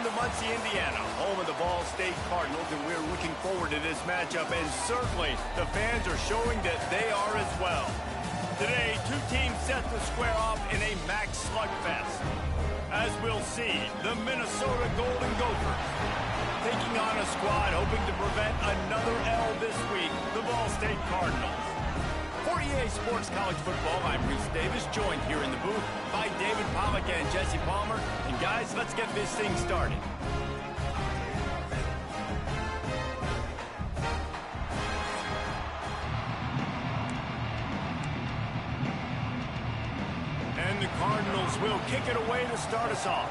to Muncie, Indiana, home of the Ball State Cardinals, and we're looking forward to this matchup, and certainly the fans are showing that they are as well. Today, two teams set to square off in a MAC slugfest. As we'll see, the Minnesota Golden Gophers taking on a squad hoping to prevent another L this week, the Ball State Cardinals. For EA Sports College Football, I'm Reese Davis, joined here in the booth by David Pollack and Jesse Palmer. And guys, let's get this thing started. And the Cardinals will kick it away to start us off.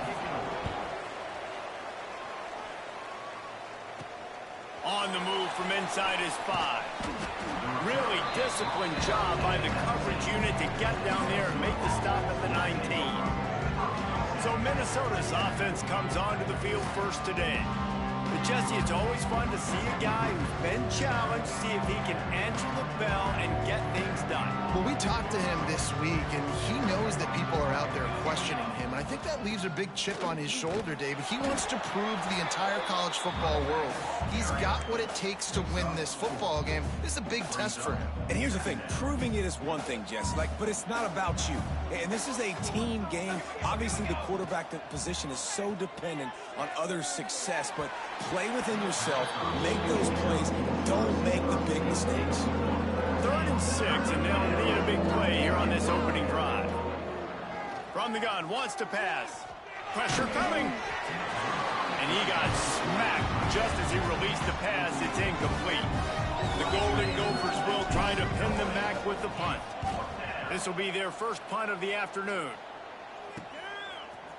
On the move from inside his 5. Really disciplined job by the coverage unit to get down there and make the stop at the 19. So Minnesota's offense comes onto the field first today. But Jesse, it's always fun to see a guy who's been challenged, see if he can answer the bell and get things done. Well, we talked to him this week, and he knows that people are out there questioning him. And I think that leaves a big chip on his shoulder, David. He wants to prove to the entire college football world he's got what it takes to win this football game. This is a big test for him. And here's the thing. Proving it is one thing, Jess, but it's not about you. And this is a team game. Obviously, the quarterback position is so dependent on others' success, but play within yourself, make those plays, don't make the big mistakes. 3rd and 6, and they'll need a big play here on this opening drive. From the gun, wants to pass. Pressure coming. And he got smacked just as he released the pass. It's incomplete. The Golden Gophers will try to pin them back with the punt. This will be their first punt of the afternoon.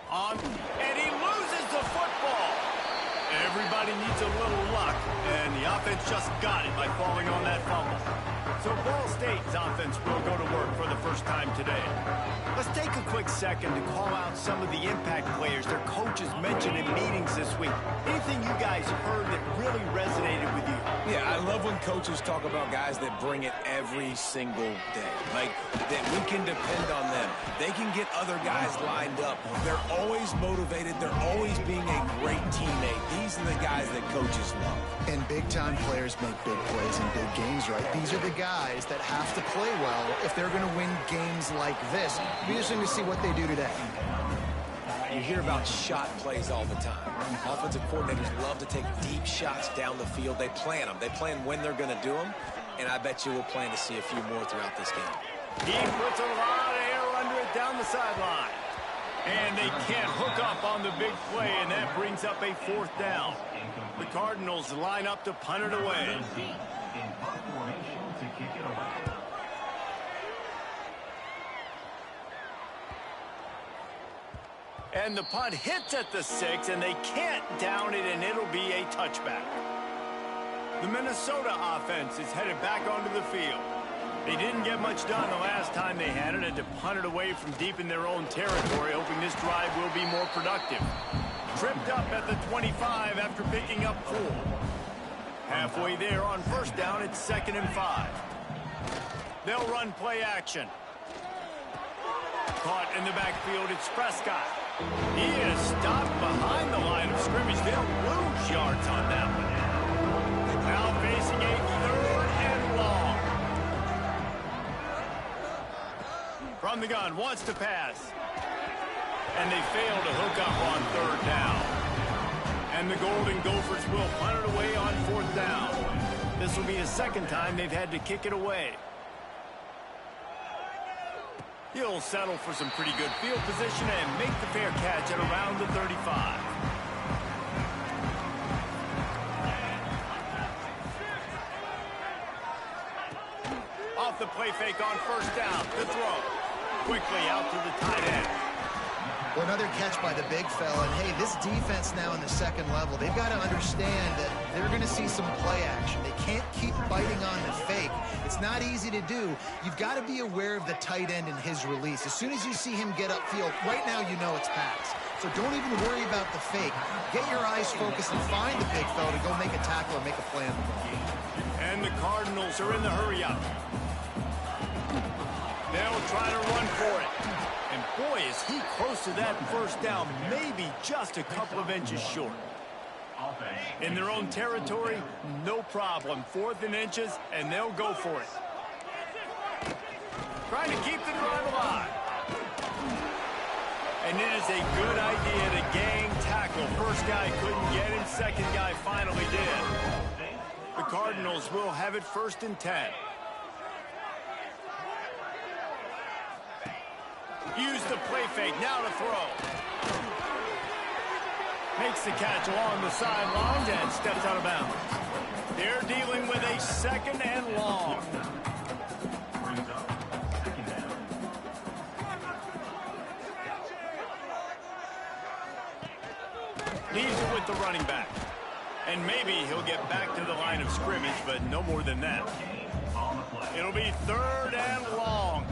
And he loses the football. Everybody needs a little luck, and the offense just got it by falling on that fumble. So Ball State's offense will go to work for the first time today. Let's take a quick second to call out some of the impact players their coaches mentioned in meetings this week. Anything you guys heard that really resonated with you? Yeah, I love when coaches talk about guys that bring it every single day. Like, that we can depend on them. They can get other guys lined up. They're always motivated. They're always being a great teammate. These are the guys that coaches love. And big-time players make big plays in big games, right? These are the guys that have to play well if they're going to win games like this. It'll be interesting to see what they do today. You hear about shot plays all the time. Offensive coordinators love to take deep shots down the field. They plan them. They plan when they're going to do them. And I bet you we'll plan to see a few more throughout this game. He puts a lot of air under it down the sideline. And they can't hook up on the big play, and that brings up a 4th down. The Cardinals line up to punt it away. And the punt hits at the 6, and they can't down it, and it'll be a touchback. The Minnesota offense is headed back onto the field. They didn't get much done the last time they had to punt it away from deep in their own territory, hoping this drive will be more productive. Tripped up at the 25 after picking up 4. Halfway there on 1st down, it's 2nd and 5. They'll run play action. Caught in the backfield, it's Prescott. He is stopped behind the line of scrimmage. They'll lose yards on that one. Now facing a 3rd and long. From the gun, wants to pass. And they fail to hook up on 3rd down. And the Golden Gophers will punt it away on 4th down. This will be the 2nd time they've had to kick it away. He'll settle for some pretty good field position and make the fair catch at around the 35. Off the play fake on 1st down. The throw. Quickly out to the tight end. Well, another catch by the big fella. And, hey, this defense now in the 2nd level, they've got to understand that they're going to see some play action. They can't keep biting on the fake. It's not easy to do. You've got to be aware of the tight end and his release. As soon as you see him get upfield, right now you know it's pass. So don't even worry about the fake. Get your eyes focused and find the big fella to go make a tackle or make a play on the ball. And the Cardinals are in the hurry-up. They'll try to run for it. And boy, is he close to that first down, maybe just a couple of inches short. In their own territory, no problem. 4th and inches, and they'll go for it. Trying to keep the drive alive. And it is a good idea to gang tackle. First guy couldn't get him, second guy finally did. The Cardinals will have it 1st and 10. Use the play fake, now to throw. Makes the catch along the sidelines and steps out of bounds. They're dealing with a 2nd and long. Leaves it with the running back. And maybe he'll get back to the line of scrimmage, but no more than that. It'll be 3rd and long.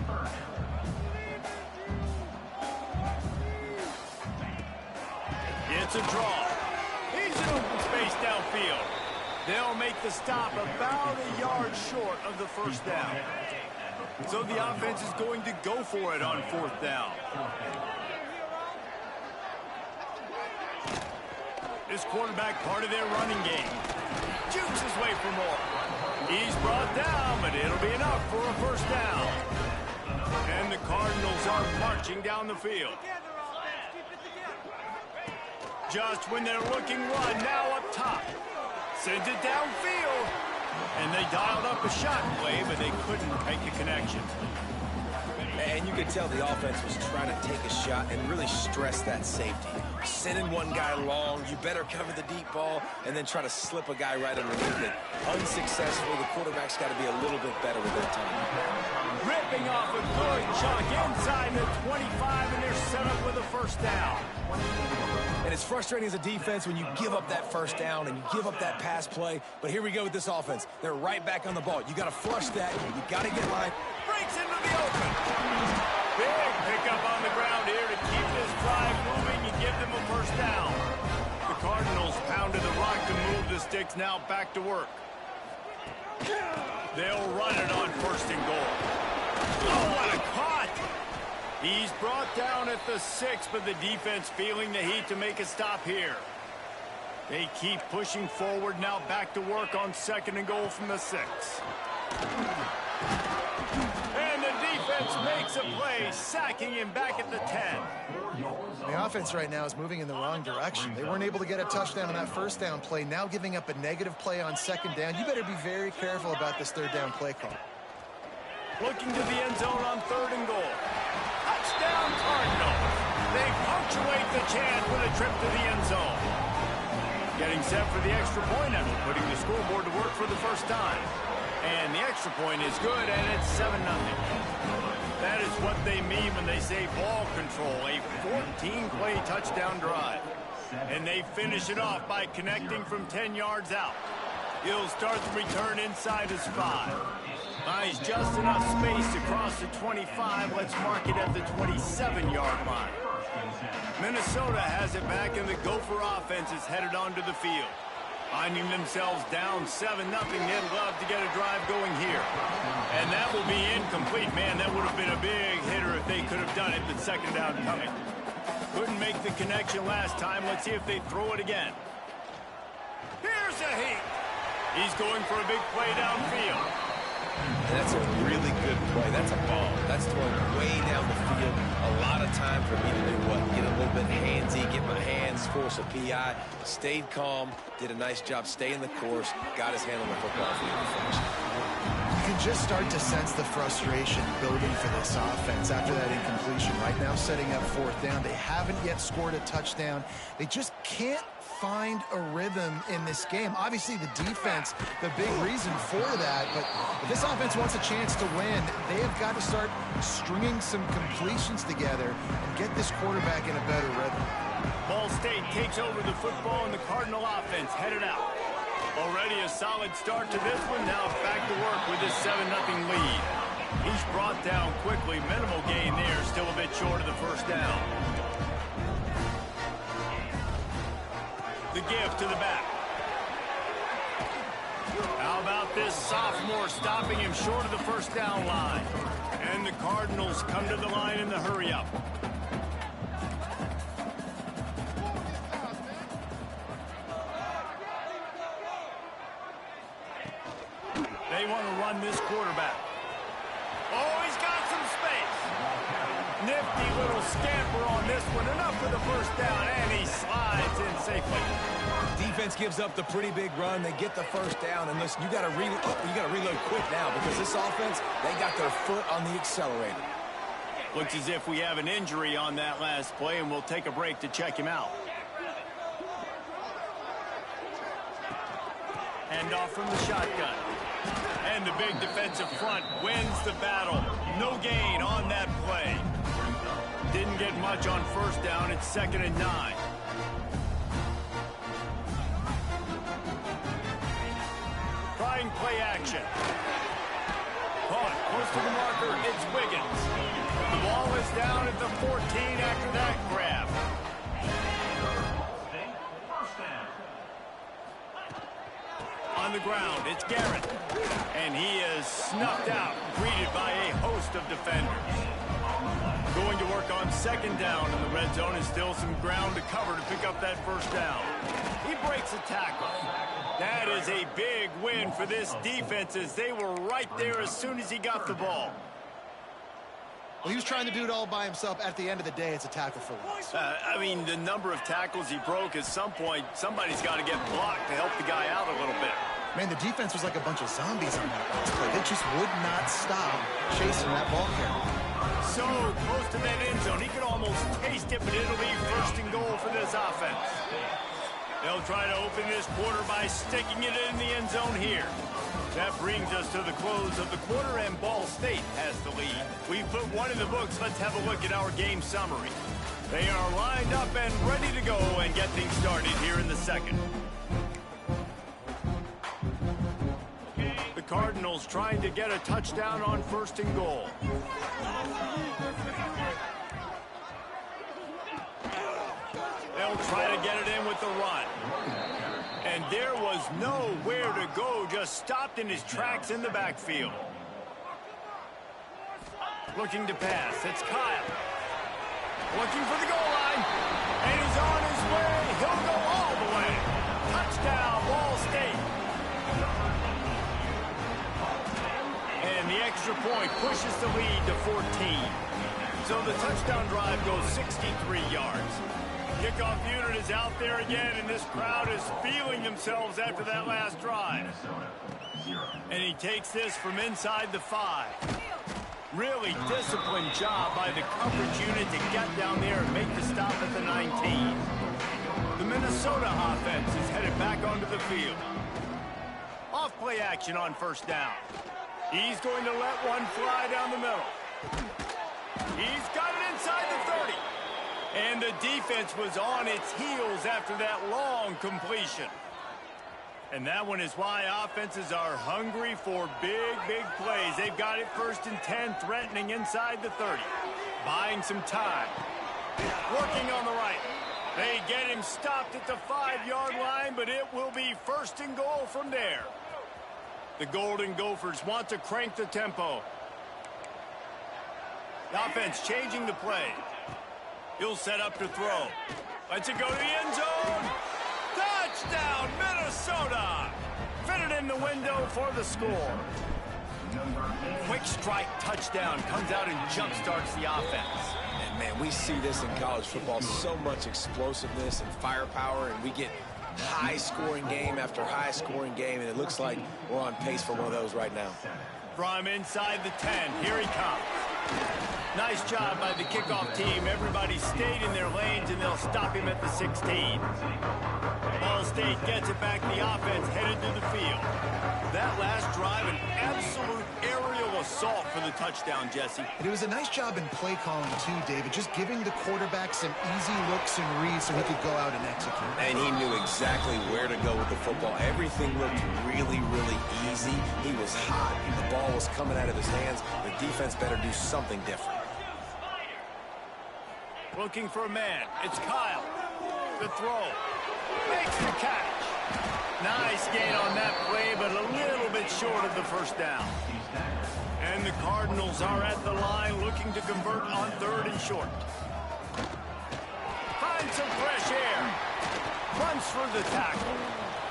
It's a draw. He's in open space downfield. They'll make the stop about a yard short of the first down. So the offense is going to go for it on 4th down. This quarterback part of their running game. Jukes his way for more. He's brought down, but it'll be enough for a first down. And the Cardinals are marching down the field. Just when they're looking run, now up top. Sends it downfield. And they dialed up a shot play, but they couldn't make a connection. And you could tell the offense was trying to take a shot and really stress that safety. Sending one guy long, you better cover the deep ball, and then try to slip a guy right underneath it. Unsuccessful, the quarterback's got to be a little bit better with their time. Ripping off a good chunk inside the 25, and they're set up with a first down. And it's frustrating as a defense when you give up that first down and you give up that pass play. But here we go with this offense. They're right back on the ball. You got to flush that. You got to get line. Breaks into the open. Big pickup on the ground here to keep this drive moving and give them a first down. The Cardinals pounded the rock to move the sticks. Now back to work. They'll run it on 1st and goal. Oh, what a caught! He's brought down at the 6, but the defense feeling the heat to make a stop here. They keep pushing forward, now back to work on 2nd and goal from the 6. And the defense makes a play, sacking him back at the 10. The offense right now is moving in the wrong direction. They weren't able to get a touchdown on that first down play, now giving up a negative play on 2nd down. You better be very careful about this 3rd down play call. Looking to the end zone on 3rd and goal. Touchdown Cardinals. They punctuate the chance with a trip to the end zone. Getting set for the extra point after putting the scoreboard to work for the first time. And the extra point is good, and it's 7-0. That is what they mean when they say ball control, a 14-play touchdown drive. And they finish it off by connecting from 10 yards out. He'll start the return inside his 5. Buys just enough space to cross the 25. Let's mark it at the 27-yard line. Minnesota has it back, and the Gopher offense is headed onto the field. Finding themselves down 7-0, they'd love to get a drive going here. And that will be incomplete. Man, that would have been a big hitter if they could have done it, but 2nd down coming. Couldn't make the connection last time. Let's see if they throw it again. Here's a heat. He's going for a big play downfield. And that's a really good play. That's a ball. That's throwing way down the field. A lot of time for me to do what? Get a little bit handsy, get my hands, force a PI. Stayed calm, did a nice job staying the course, got his hand on the football field and finished. You can just start to sense the frustration building for this offense after that incompletion. Right now setting up 4th down. They haven't yet scored a touchdown. They just can't find a rhythm in this game. Obviously the defense, the big reason for that, but if this offense wants a chance to win, they have got to start stringing some completions together and get this quarterback in a better rhythm. Ball State takes over the football, and the Cardinal offense headed out. Already a solid start to this one. Now back to work with this 7-0 lead. He's brought down quickly. Minimal gain there, still a bit short of the first down. The give to the back. How about this sophomore stopping him short of the first down line? And the Cardinals come to the line in the hurry-up. They want to run this quarterback. Oh, he's got some space. Nifty little scamper on this one. Enough for the first down, and he slides in safely. Defense gives up the pretty big run. They get the first down, and listen, you got to reload quick now because this offense, they got their foot on the accelerator. Looks as if we have an injury on that last play, and we'll take a break to check him out. Hand off from the shotgun. And the big defensive front wins the battle. No gain on that play. Didn't get much on first down. It's 2nd and 9. Trying play action. Caught close to the marker. It's Wiggins. The ball is down at the 14 after that grab. On the ground, it's Garrett. And he is snuffed out, greeted by a host of defenders. Going to work on 2nd down in the red zone, and still some ground to cover to pick up that first down. He breaks a tackle. That is a big win for this defense, as they were right there as soon as he got the ball. Well, he was trying to do it all by himself. At the end of the day, it's a tackle for loss. I mean, the number of tackles he broke, at some point, somebody's got to get blocked to help the guy out a little bit. Man, the defense was like a bunch of zombies on that last play. They just would not stop chasing that ball carrier. So close to that end zone, he could almost taste it, but it'll be 1st and goal for this offense. They'll try to open this quarter by sticking it in the end zone here. That brings us to the close of the quarter, and Ball State has the lead. We've put one in the books. Let's have a look at our game summary. They are lined up and ready to go and get things started here in the 2nd. The Cardinals trying to get a touchdown on 1st and goal. They'll try to get it in with the run. And there was nowhere to go, just stopped in his tracks in the backfield. Looking to pass, it's Kyle. Looking for the goal line, and he's on his way. He'll go all the way. Touchdown, Ball State. And the extra point pushes the lead to 14. So the touchdown drive goes 63 yards. Kickoff unit is out there again, and this crowd is feeling themselves after that last drive. And he takes this from inside the 5. Really disciplined job by the coverage unit to get down there and make the stop at the 19. The Minnesota offense is headed back onto the field. Off play action on 1st down. He's going to let one fly down the middle. He's got it inside the 30. And the defense was on its heels after that long completion. And that one is why offenses are hungry for big, big plays. They've got it 1st and 10, threatening inside the 30. Buying some time. Working on the right. They get him stopped at the 5-yard line, but it will be 1st and goal from there. The Golden Gophers want to crank the tempo. The offense changing the play. He'll set up to throw. Lets it go to the end zone. Touchdown, Minnesota! Fitted in the window for the score. Quick strike touchdown comes out and jump-starts the offense. And, man, we see this in college football, so much explosiveness and firepower, and we get high-scoring game after high-scoring game, and it looks like we're on pace for one of those right now. From inside the 10, here he comes. Nice job by the kickoff team. Everybody stayed in their lanes, and they'll stop him at the 16. Ball State gets it back. The offense headed to the field. That last drive, an absolute aerial assault for the touchdown, Jesse. And it was a nice job in play calling, too, David. Just giving the quarterback some easy looks and reads so he could go out and execute. And he knew exactly where to go with the football. Everything looked really, really easy. He was hot. The ball was coming out of his hands. The defense better do something different. Looking for a man. It's Kyle. The throw. Makes the catch. Nice Nice gain on that play, but a little bit short of the first down. And the Cardinals are at the line looking to convert on 3rd and short. Find some fresh air. Runs through the tackle.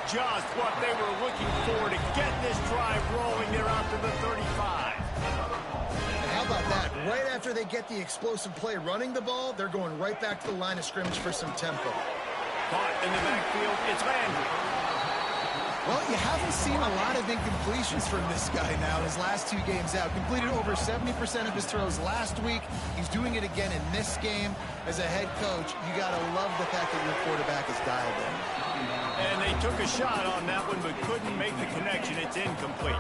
Just what they were looking for to get this drive rolling. They're out to the 35. And how about that? Right after they get the explosive play running the ball, they're going right back to the line of scrimmage for some tempo. Caught in the backfield, it's Landry. Well, you haven't seen a lot of incompletions from this guy now in his last 2 games out. Completed over 70% of his throws last week. He's doing it again in this game. As a head coach, you got to love the fact that your quarterback is dialed in. And they took a shot on that one, but couldn't make the connection. It's incomplete.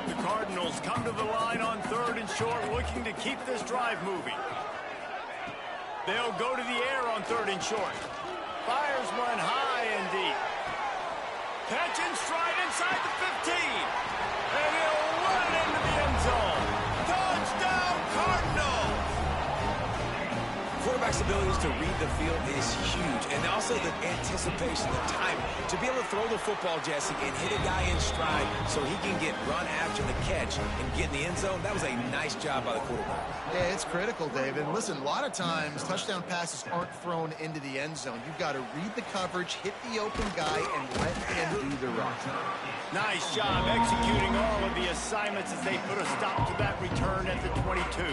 The Cardinals come to the line on 3rd and short, looking to keep this drive moving. They'll go to the air on 3rd and short. Fires one high and deep. Catch and stride inside the 15. And he'll run it into the end zone. Touchdown, Cardinals! Quarterback's abilities to read the field is huge, and also the anticipation, the time to be able to throw the football, Jesse, and hit a guy in stride so he can get run after the catch and get in the end zone. That was a nice job by the quarterback. Yeah, it's critical, David. Listen, a lot of times touchdown passes aren't thrown into the end zone. You've got to read the coverage, hit the open guy, and let him do the rest. Nice job executing all of the assignments as they put a stop to that return at the 22.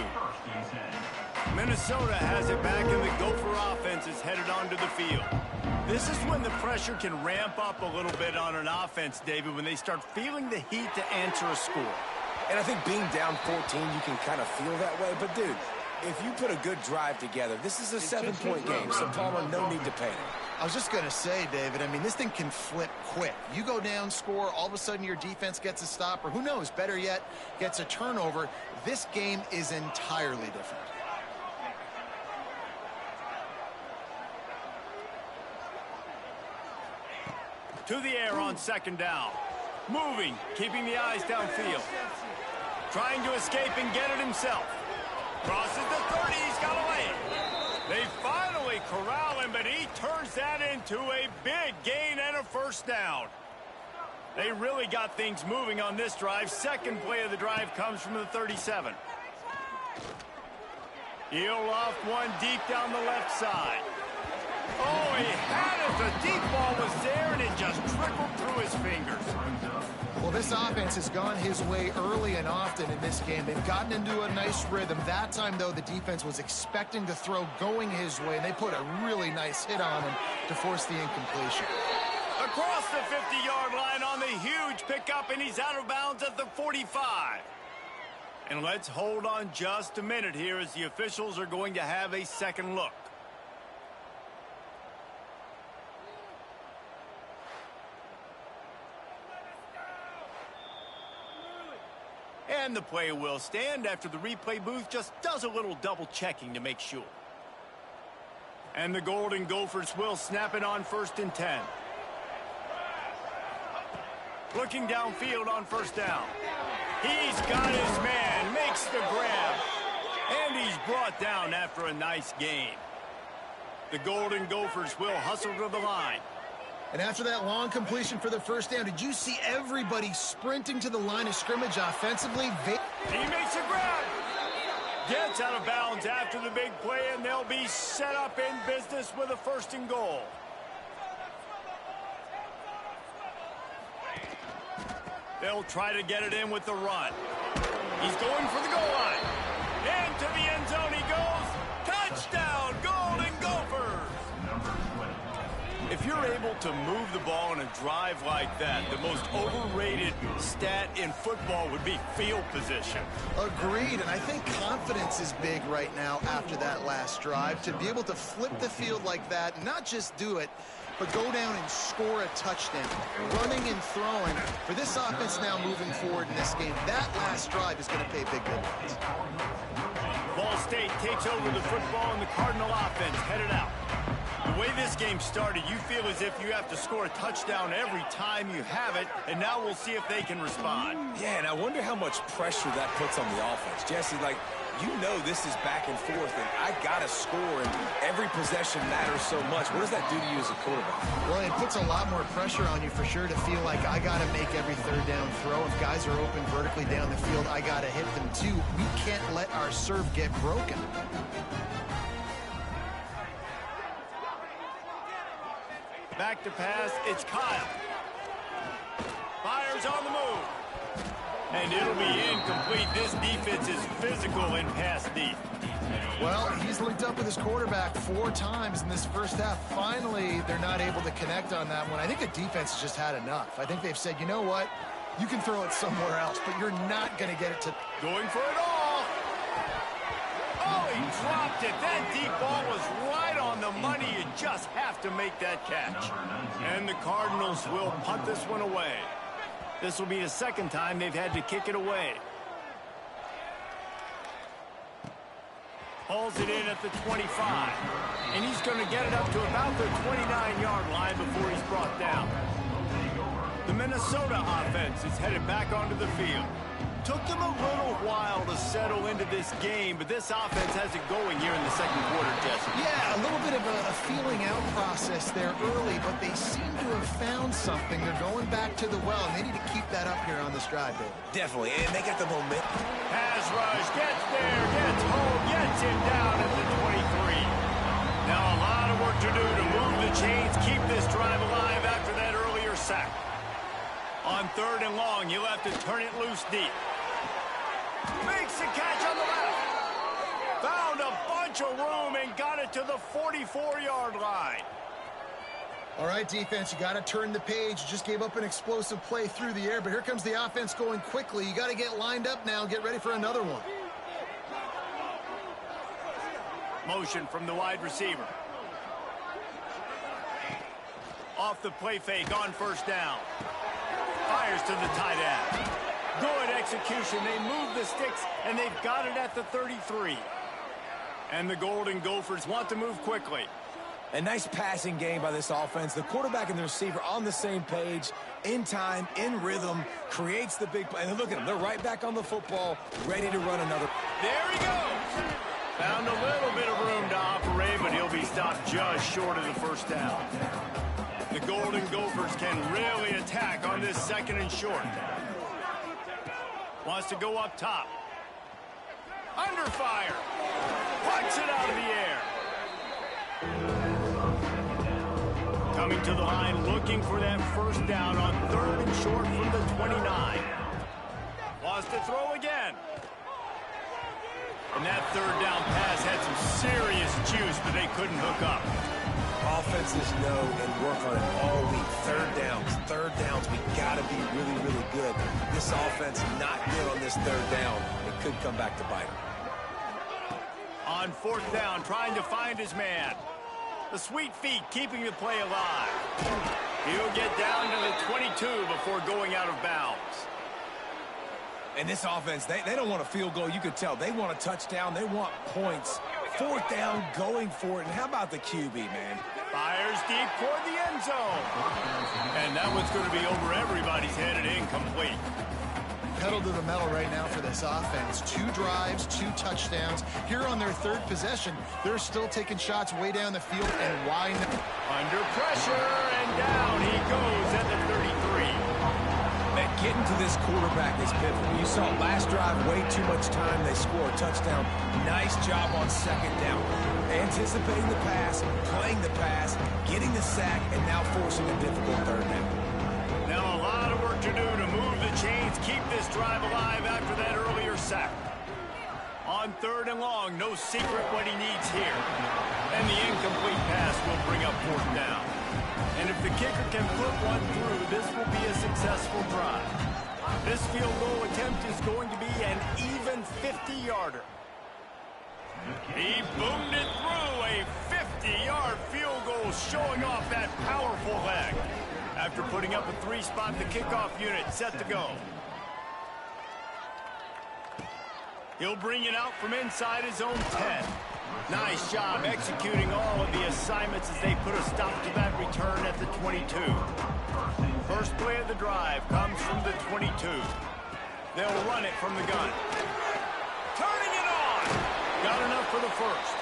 Minnesota has it back, and the Gopher offense is headed onto the field. This is when the pressure can ramp up a little bit on an offense, David, when they start feeling the heat to answer a score. And I think being down 14, you can kind of feel that way. But, dude, if you put a good drive together, this is a 7-point game, so Palmer, no need to panic. I was just going to say, David, I mean, this thing can flip quick. You go down, score, all of a sudden your defense gets a stop, or who knows, better yet, gets a turnover. This game is entirely different. To the air on 2nd down. Moving, keeping the eyes downfield. Trying to escape and get it himself. Crosses the 30, he's got away. They finally corral him, but he turns that into a big gain and a 1st down. They really got things moving on this drive. 2nd play of the drive comes from the 37. He'll loft one deep down the left side. Oh, he had it. The deep ball was there, and it just trickled through his fingers. Well, this offense has gone his way early and often in this game. They've gotten into a nice rhythm. That time, though, the defense was expecting to throw going his way, and they put a really nice hit on him to force the incompletion. Across the 50-yard line on the huge pickup, and he's out of bounds at the 45. And let's hold on just a minute here as the officials are going to have a second look. And the play will stand after the replay booth just does a little double checking to make sure. And the Golden Gophers will snap it on 1st and 10. Looking downfield on 1st down. He's got his man, makes the grab. And he's brought down after a nice gain. The Golden Gophers will hustle to the line. And after that long completion for the 1st down, did you see everybody sprinting to the line of scrimmage offensively? He makes a grab. Gets out of bounds after the big play, and they'll be set up in business with a 1st and goal. They'll try to get it in with the run. He's going for the goal line. Into the end zone he goes. Touchdown, Golden Gophers! If you're able to move the ball in a drive like that, the most overrated stat in football would be field position. Agreed, and I think confidence is big right now after that last drive. To be able to flip the field like that, not just do it, but go down and score a touchdown. Running and throwing. For this offense now moving forward in this game, that last drive is going to pay big dividends. Ball State takes over the football, and the Cardinal offense headed out. The way this game started, you feel as if you have to score a touchdown every time you have it, and now we'll see if they can respond. Yeah, and I wonder how much pressure that puts on the offense. Jesse, like, you know this is back and forth, and I got to score, and every possession matters so much. What does that do to you as a quarterback? Well, it puts a lot more pressure on you for sure to feel like I got to make every third down throw. If guys are open vertically down the field, I got to hit them too. We can't let our serve get broken. Back to pass, it's Kyle. Fires on the move. And it'll be incomplete. This defense is physical in pass deep. Well, he's linked up with his quarterback 4 times in this first half. Finally, they're not able to connect on that one. I think the defense has just had enough. I think they've said, you know what? You can throw it somewhere else, but you're not going to get it to... Going for it all. Oh, he dropped it. That deep ball was right on the money. You just have to make that catch. And the Cardinals will punt this one away. This will be the second time they've had to kick it away. Hauls it in at the 25. And he's going to get it up to about the 29-yard line before he's brought down. The Minnesota offense is headed back onto the field. Took them a little while to settle into this game, but this offense has it going here in the second quarter, Jesse. Yeah, a little bit of a feeling out process there early, but they seem to have found something. They're going back to the well, and they need to keep that up here on this drive, David. Definitely, and they got the momentum. Pass rush, gets there, gets home, gets him down at the 23. Now a lot of work to do to move the chains, keep this drive alive after that earlier sack. On 3rd and long, you'll have to turn it loose deep. Makes the catch on the left. Found a bunch of room and got it to the 44-yard line. All right, defense, you got to turn the page. You just gave up an explosive play through the air, but here comes the offense going quickly. You got to get lined up now, get ready for another one. Motion from the wide receiver. Off the play fake on 1st down. Fires to the tight end. Good execution. They move the sticks, and they've got it at the 33. And the Golden Gophers want to move quickly. A nice passing game by this offense. The quarterback and the receiver on the same page, in time, in rhythm, creates the big play. And look at them. They're right back on the football, ready to run another. There he goes. Found a little bit of room to operate, but he'll be stopped just short of the 1st down. The Golden Gophers can really attack on this 2nd and short. Wants to go up top. Under fire. Punts it out of the air. Coming to the line, looking for that 1st down on 3rd and short from the 29. Wants to throw again. And that 3rd down pass had some serious juice, but they couldn't hook up. Offenses know and work on it all week. 3rd downs. We got to be really, really good. This offense not good on this 3rd down. It could come back to bite them. On 4th down, trying to find his man. The sweet feet keeping the play alive. He'll get down to the 22 before going out of bounds. And this offense, they don't want a field goal. You could tell they want a touchdown. They want points. 4th down, going for it. And how about the QB, man? Fires deep toward the end zone. And that one's going to be over everybody's head and incomplete. Pedal to the metal right now for this offense. 2 drives, 2 touchdowns. Here on their 3rd possession, they're still taking shots way down the field, and why not? Under pressure, and down he goes at the 33. Man, getting to this quarterback is pivotal. You saw last drive, way too much time. They score a touchdown. Nice job on 2nd down. Anticipating the pass, playing the pass, getting the sack, and now forcing a difficult 3rd down. Now a lot of work to do to move the chains, keep this drive alive after that earlier sack. On 3rd and long, no secret what he needs here. And the incomplete pass will bring up 4th down. And if the kicker can put one through, this will be a successful drive. This field goal attempt is going to be an even 50-yarder. He boomed it through, a 50-yard field goal, showing off that powerful leg. After putting up a 3-spot, the kickoff unit set to go. He'll bring it out from inside his own 10. Nice job executing all of the assignments as they put a stop to that return at the 22. First play of the drive comes from the 22. They'll run it from the gun. Turning it on! Got enough for the first.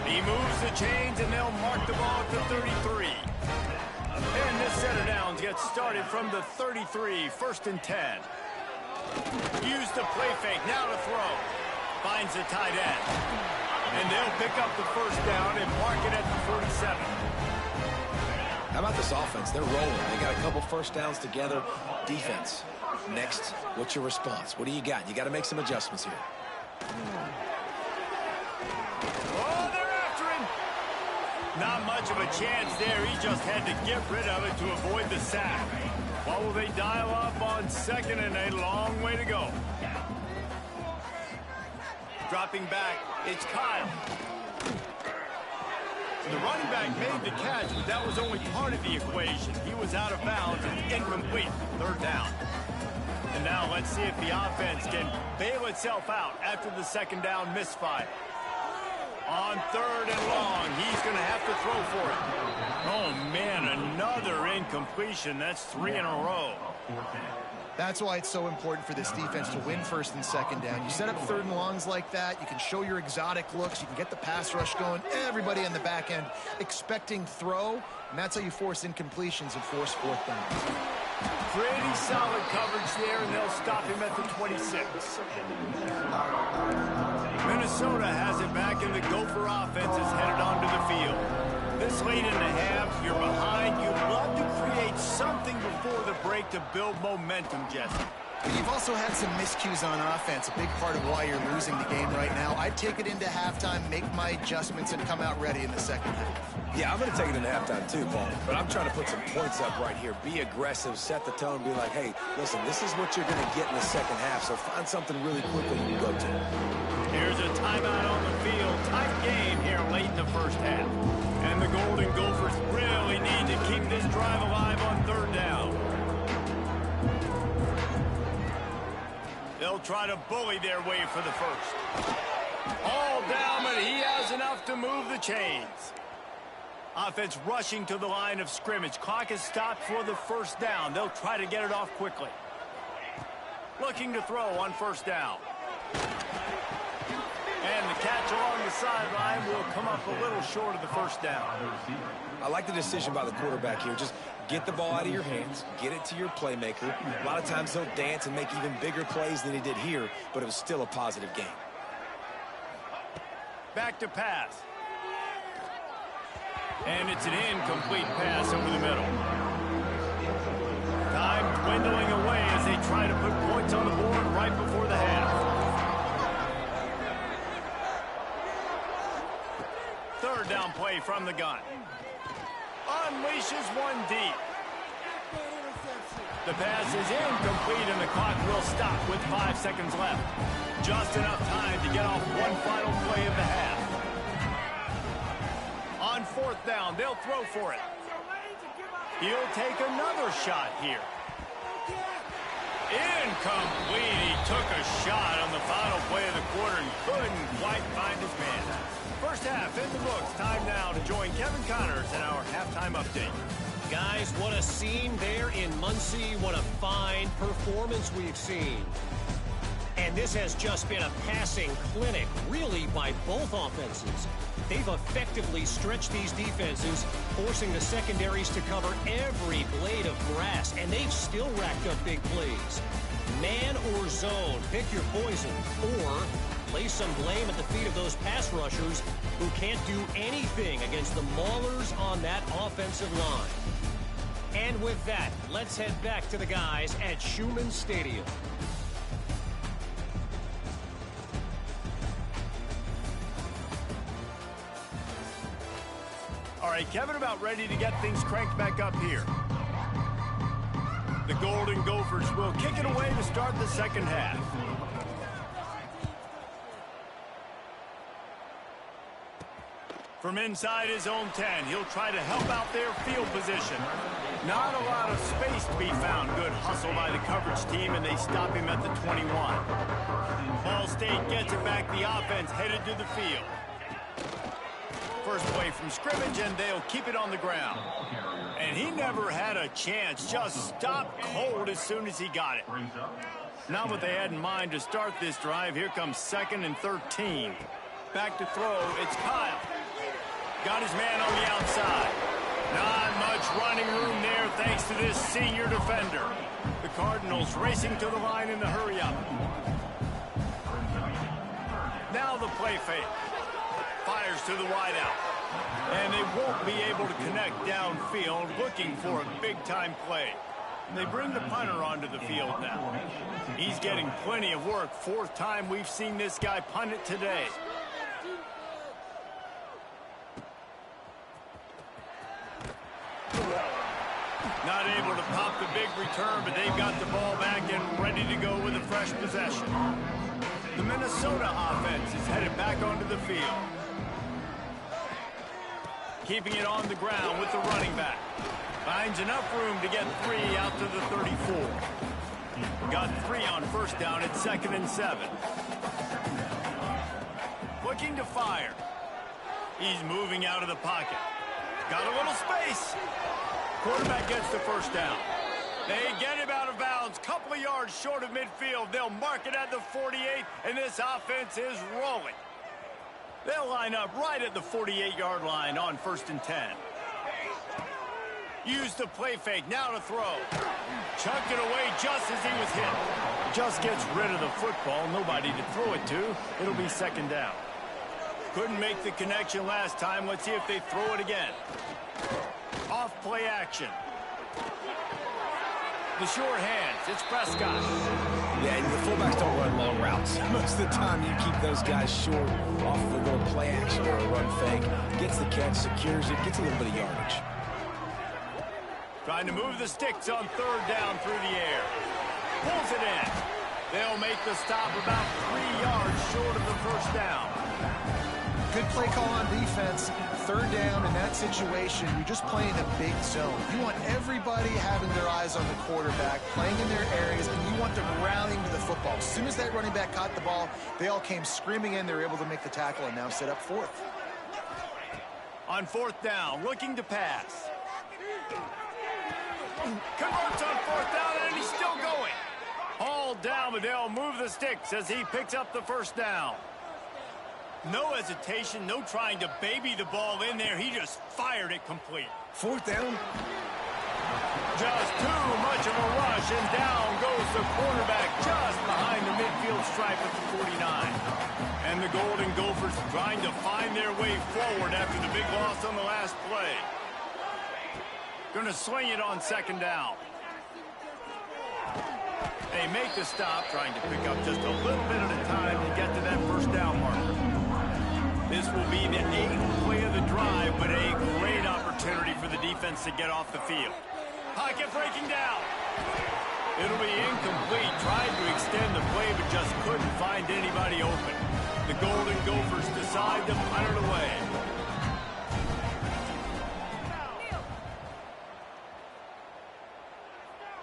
He moves the chains, and they'll mark the ball at the 33. And this set of downs gets started from the 33, 1st and 10. Use the play fake, now to throw. Finds the tight end. And they'll pick up the first down and mark it at the 47. How about this offense? They're rolling. They got a couple first downs together. Defense. Next, what's your response? What do you got? You got to make some adjustments here. Oh, they're after him. Not much of a chance there. He just had to get rid of it to avoid the sack. What will they dial up on 2nd and a long way to go? Dropping back, it's Kyle. The running back made the catch, but that was only part of the equation. He was out of bounds and incomplete. 3rd down. And now let's see if the offense can bail itself out after the 2nd down misfire. On 3rd and long, he's going to have to throw for it. Oh, man, another incompletion. That's 3 in a row. That's why it's so important for this defense to win 1st and 2nd down. You set up 3rd and longs like that. You can show your exotic looks. You can get the pass rush going. Everybody in the back end expecting throw. And that's how you force incompletions and force 4th down. Pretty solid coverage there, and they'll stop him at the 26. Minnesota has it back, and the Gopher offense is headed onto the field. This late in the half, you're behind. You'd love to create something before the break to build momentum, Jesse. You've also had some miscues on offense, a big part of why you're losing the game right now. I'd take it into halftime, make my adjustments, and come out ready in the 2nd half. Yeah, I'm going to take it into halftime too, Paul. But I'm trying to put some points up right here. Be aggressive, set the tone, be like, hey, listen, this is what you're going to get in the 2nd half, so find something really quickly you can go to. Here's a timeout on the field. Tight game here late in the 1st half. And the Golden Gophers really need to keep this drive alive on 3rd down. They'll try to bully their way for the first. All down, but he has enough to move the chains. Offense rushing to the line of scrimmage. Clock is stopped for the 1st down. They'll try to get it off quickly. Looking to throw on 1st down. And the catch along the sideline will come up a little short of the 1st down. I like the decision by the quarterback here. Just get the ball out of your hands, get it to your playmaker. A lot of times he'll dance and make even bigger plays than he did here, but it was still a positive game. Back to pass. And it's an incomplete pass over the middle. Time dwindling away as they try to put points on the board right before the half. 3rd down play from the gun. Unleashes one deep. The pass is incomplete, and the clock will stop with 5 seconds left. Just enough time to get off one final play of the half. On 4th down, they'll throw for it. He'll take another shot here. Incomplete. He took a shot on the final play of the quarter and couldn't quite find his man. 1st half in the books. Time now to join Kevin Connors in our halftime update. Guys, what a scene there in Muncie. What a fine performance we've seen. And this has just been a passing clinic, really, by both offenses. They've effectively stretched these defenses, forcing the secondaries to cover every blade of grass, and they've still racked up big plays. Man or zone, pick your poison, or lay some blame at the feet of those pass rushers who can't do anything against the maulers on that offensive line. And with that, let's head back to the guys at Schumann Stadium. All right, Kevin, about ready to get things cranked back up here. The Golden Gophers will kick it away to start the 2nd half. From inside his own 10, he'll try to help out their field position. Not a lot of space to be found. Good hustle by the coverage team, and they stop him at the 21. Ball State gets it back. The offense headed to the field. First play from scrimmage, and they'll keep it on the ground. And he never had a chance. Just stopped cold as soon as he got it. Not what they had in mind to start this drive. Here comes 2nd and 13. Back to throw, it's Kyle. Got his man on the outside. Not much running room there thanks to this senior defender. The Cardinals racing to the line in the hurry-up. Now the play fake. Fires to the wideout. And they won't be able to connect downfield, looking for a big-time play. And they bring the punter onto the field now. He's getting plenty of work. Fourth time we've seen this guy punt it today. Not able to pop the big return, but they've got the ball back and ready to go with a fresh possession. The Minnesota offense is headed back onto the field. Keeping it on the ground with the running back. Finds enough room to get 3 out to the 34. Got 3 on first down at 2nd and 7. Looking to fire. He's moving out of the pocket. Got a little space. Quarterback gets the first down. They get him out of bounds. Couple of yards short of midfield. They'll mark it at the 48, and this offense is rolling. They'll line up right at the 48-yard line on 1st and 10. Use the play fake. Now to throw. Chucked it away just as he was hit. Just gets rid of the football. Nobody to throw it to. It'll be 2nd down. Couldn't make the connection last time. Let's see if they throw it again. Off play action. The short hands. It's Prescott. Yeah, the fullbacks don't run long routes. Most of the time you keep those guys short off of a little play action or a run fake. Gets the catch, secures it, gets a little bit of yardage. Trying to move the sticks on 3rd down through the air. Pulls it in. They'll make the stop about 3 yards short of the first down. Good play call on defense. 3rd down in that situation, you're just playing a big zone. You want everybody having their eyes on the quarterback, playing in their areas, and you want them rallying to the football. As soon as that running back caught the ball, they all came screaming in. They were able to make the tackle and now set up 4th. On 4th down, looking to pass. Converts on 4th down, and he's still going. Hauled down, but they'll move the sticks as he picks up the first down. No hesitation, no trying to baby the ball in there. He just fired it complete. 4th down. Just too much of a rush, and down goes the quarterback just behind the midfield stripe at the 49. And the Golden Gophers trying to find their way forward after the big loss on the last play. Going to swing it on 2nd down. They make the stop, trying to pick up just a little bit at a time to get to that first down marker. This will be the 8th play of the drive, but a great opportunity for the defense to get off the field. Pocket breaking down. It'll be incomplete. Tried to extend the play, but just couldn't find anybody open. The Golden Gophers decide to punt it away.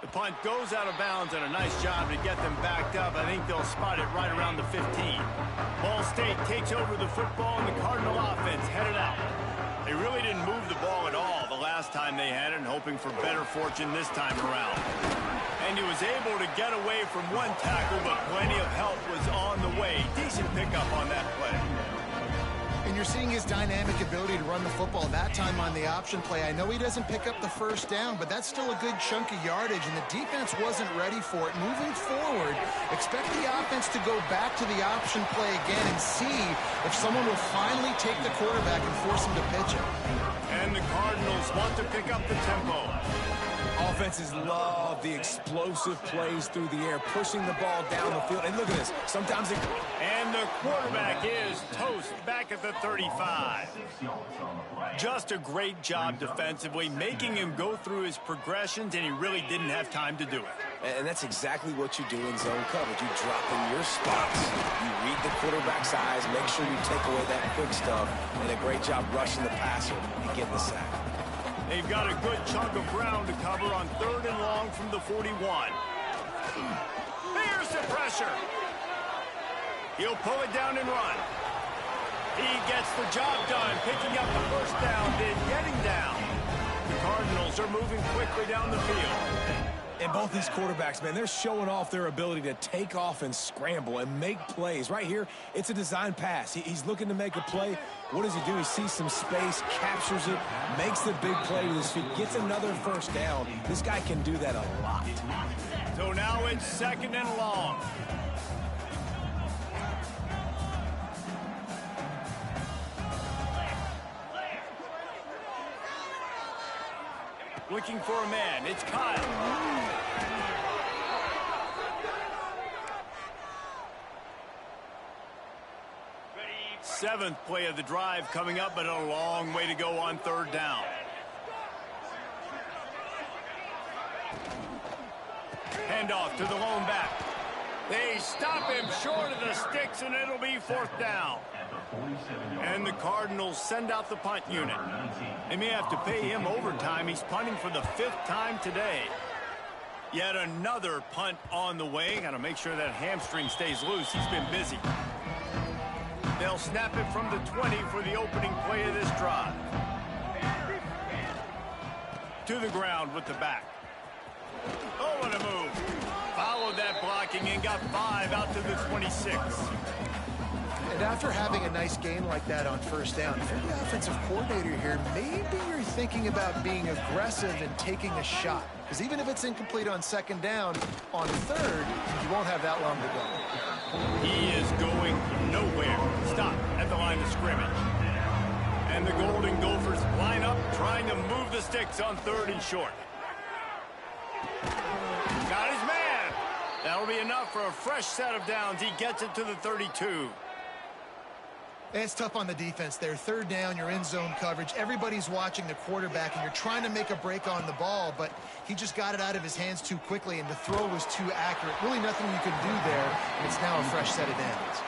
The punt goes out of bounds, and a nice job to get them backed up. I think they'll spot it right around the 15. Ball State takes over the football, and the Cardinal offense headed out. They really didn't move the ball at all the last time they had it, and hoping for better fortune this time around. And he was able to get away from one tackle, but plenty of help was on the way. Decent pickup on that play. And you're seeing his dynamic ability to run the football, that time on the option play. I know he doesn't pick up the first down, but that's still a good chunk of yardage, and the defense wasn't ready for it. Moving forward, expect the offense to go back to the option play again and see if someone will finally take the quarterback and force him to pitch it. And the Cardinals want to pick up the tempo. Offenses love the explosive plays through the air, pushing the ball down the field. And look at this. Sometimes it... And the quarterback is toast back at the 35. Just a great job defensively, making him go through his progressions, and he really didn't have time to do it. And that's exactly what you do in zone coverage. You drop in your spots. You read the quarterback's eyes, make sure you take away that quick stuff, and a great job rushing the passer and getting the sack. They've got a good chunk of ground to cover on 3rd and long from the 41. Here's the pressure. He'll pull it down and run. He gets the job done, picking up the first down, then getting down. The Cardinals are moving quickly down the field. And both these quarterbacks, man, they're showing off their ability to take off and scramble and make plays. Right here, it's a design pass. He's looking to make a play. What does he do? He sees some space, captures it, makes the big play with his feet, gets another first down. This guy can do that a lot. So now it's 2nd and long. Looking for a man. It's Kyle. Seventh play of the drive coming up, but a long way to go on 3rd down. Handoff to the lone back. They stop him short of the sticks, and it'll be 4th down. And the Cardinals send out the punt unit. They may have to pay him overtime. He's punting for the 5th time today. Yet another punt on the way. Got to make sure that hamstring stays loose. He's been busy. They'll snap it from the 20 for the opening play of this drive. To the ground with the back. Oh, what a move. Followed that blocking and got 5 out to the 26. And after having a nice gain like that on 1st down, if you're the offensive coordinator here, maybe you're thinking about being aggressive and taking a shot. Because even if it's incomplete on 2nd down, on 3rd, you won't have that long to go. He is going nowhere. Stop at the line of scrimmage. And the Golden Gophers line up, trying to move the sticks on 3rd and short. Got his man. That'll be enough for a fresh set of downs. He gets it to the 32. It's tough on the defense there. 3rd down, you're in zone coverage. Everybody's watching the quarterback, and you're trying to make a break on the ball, but he just got it out of his hands too quickly, and the throw was too accurate. Really nothing you can do there, and it's now a fresh set of downs.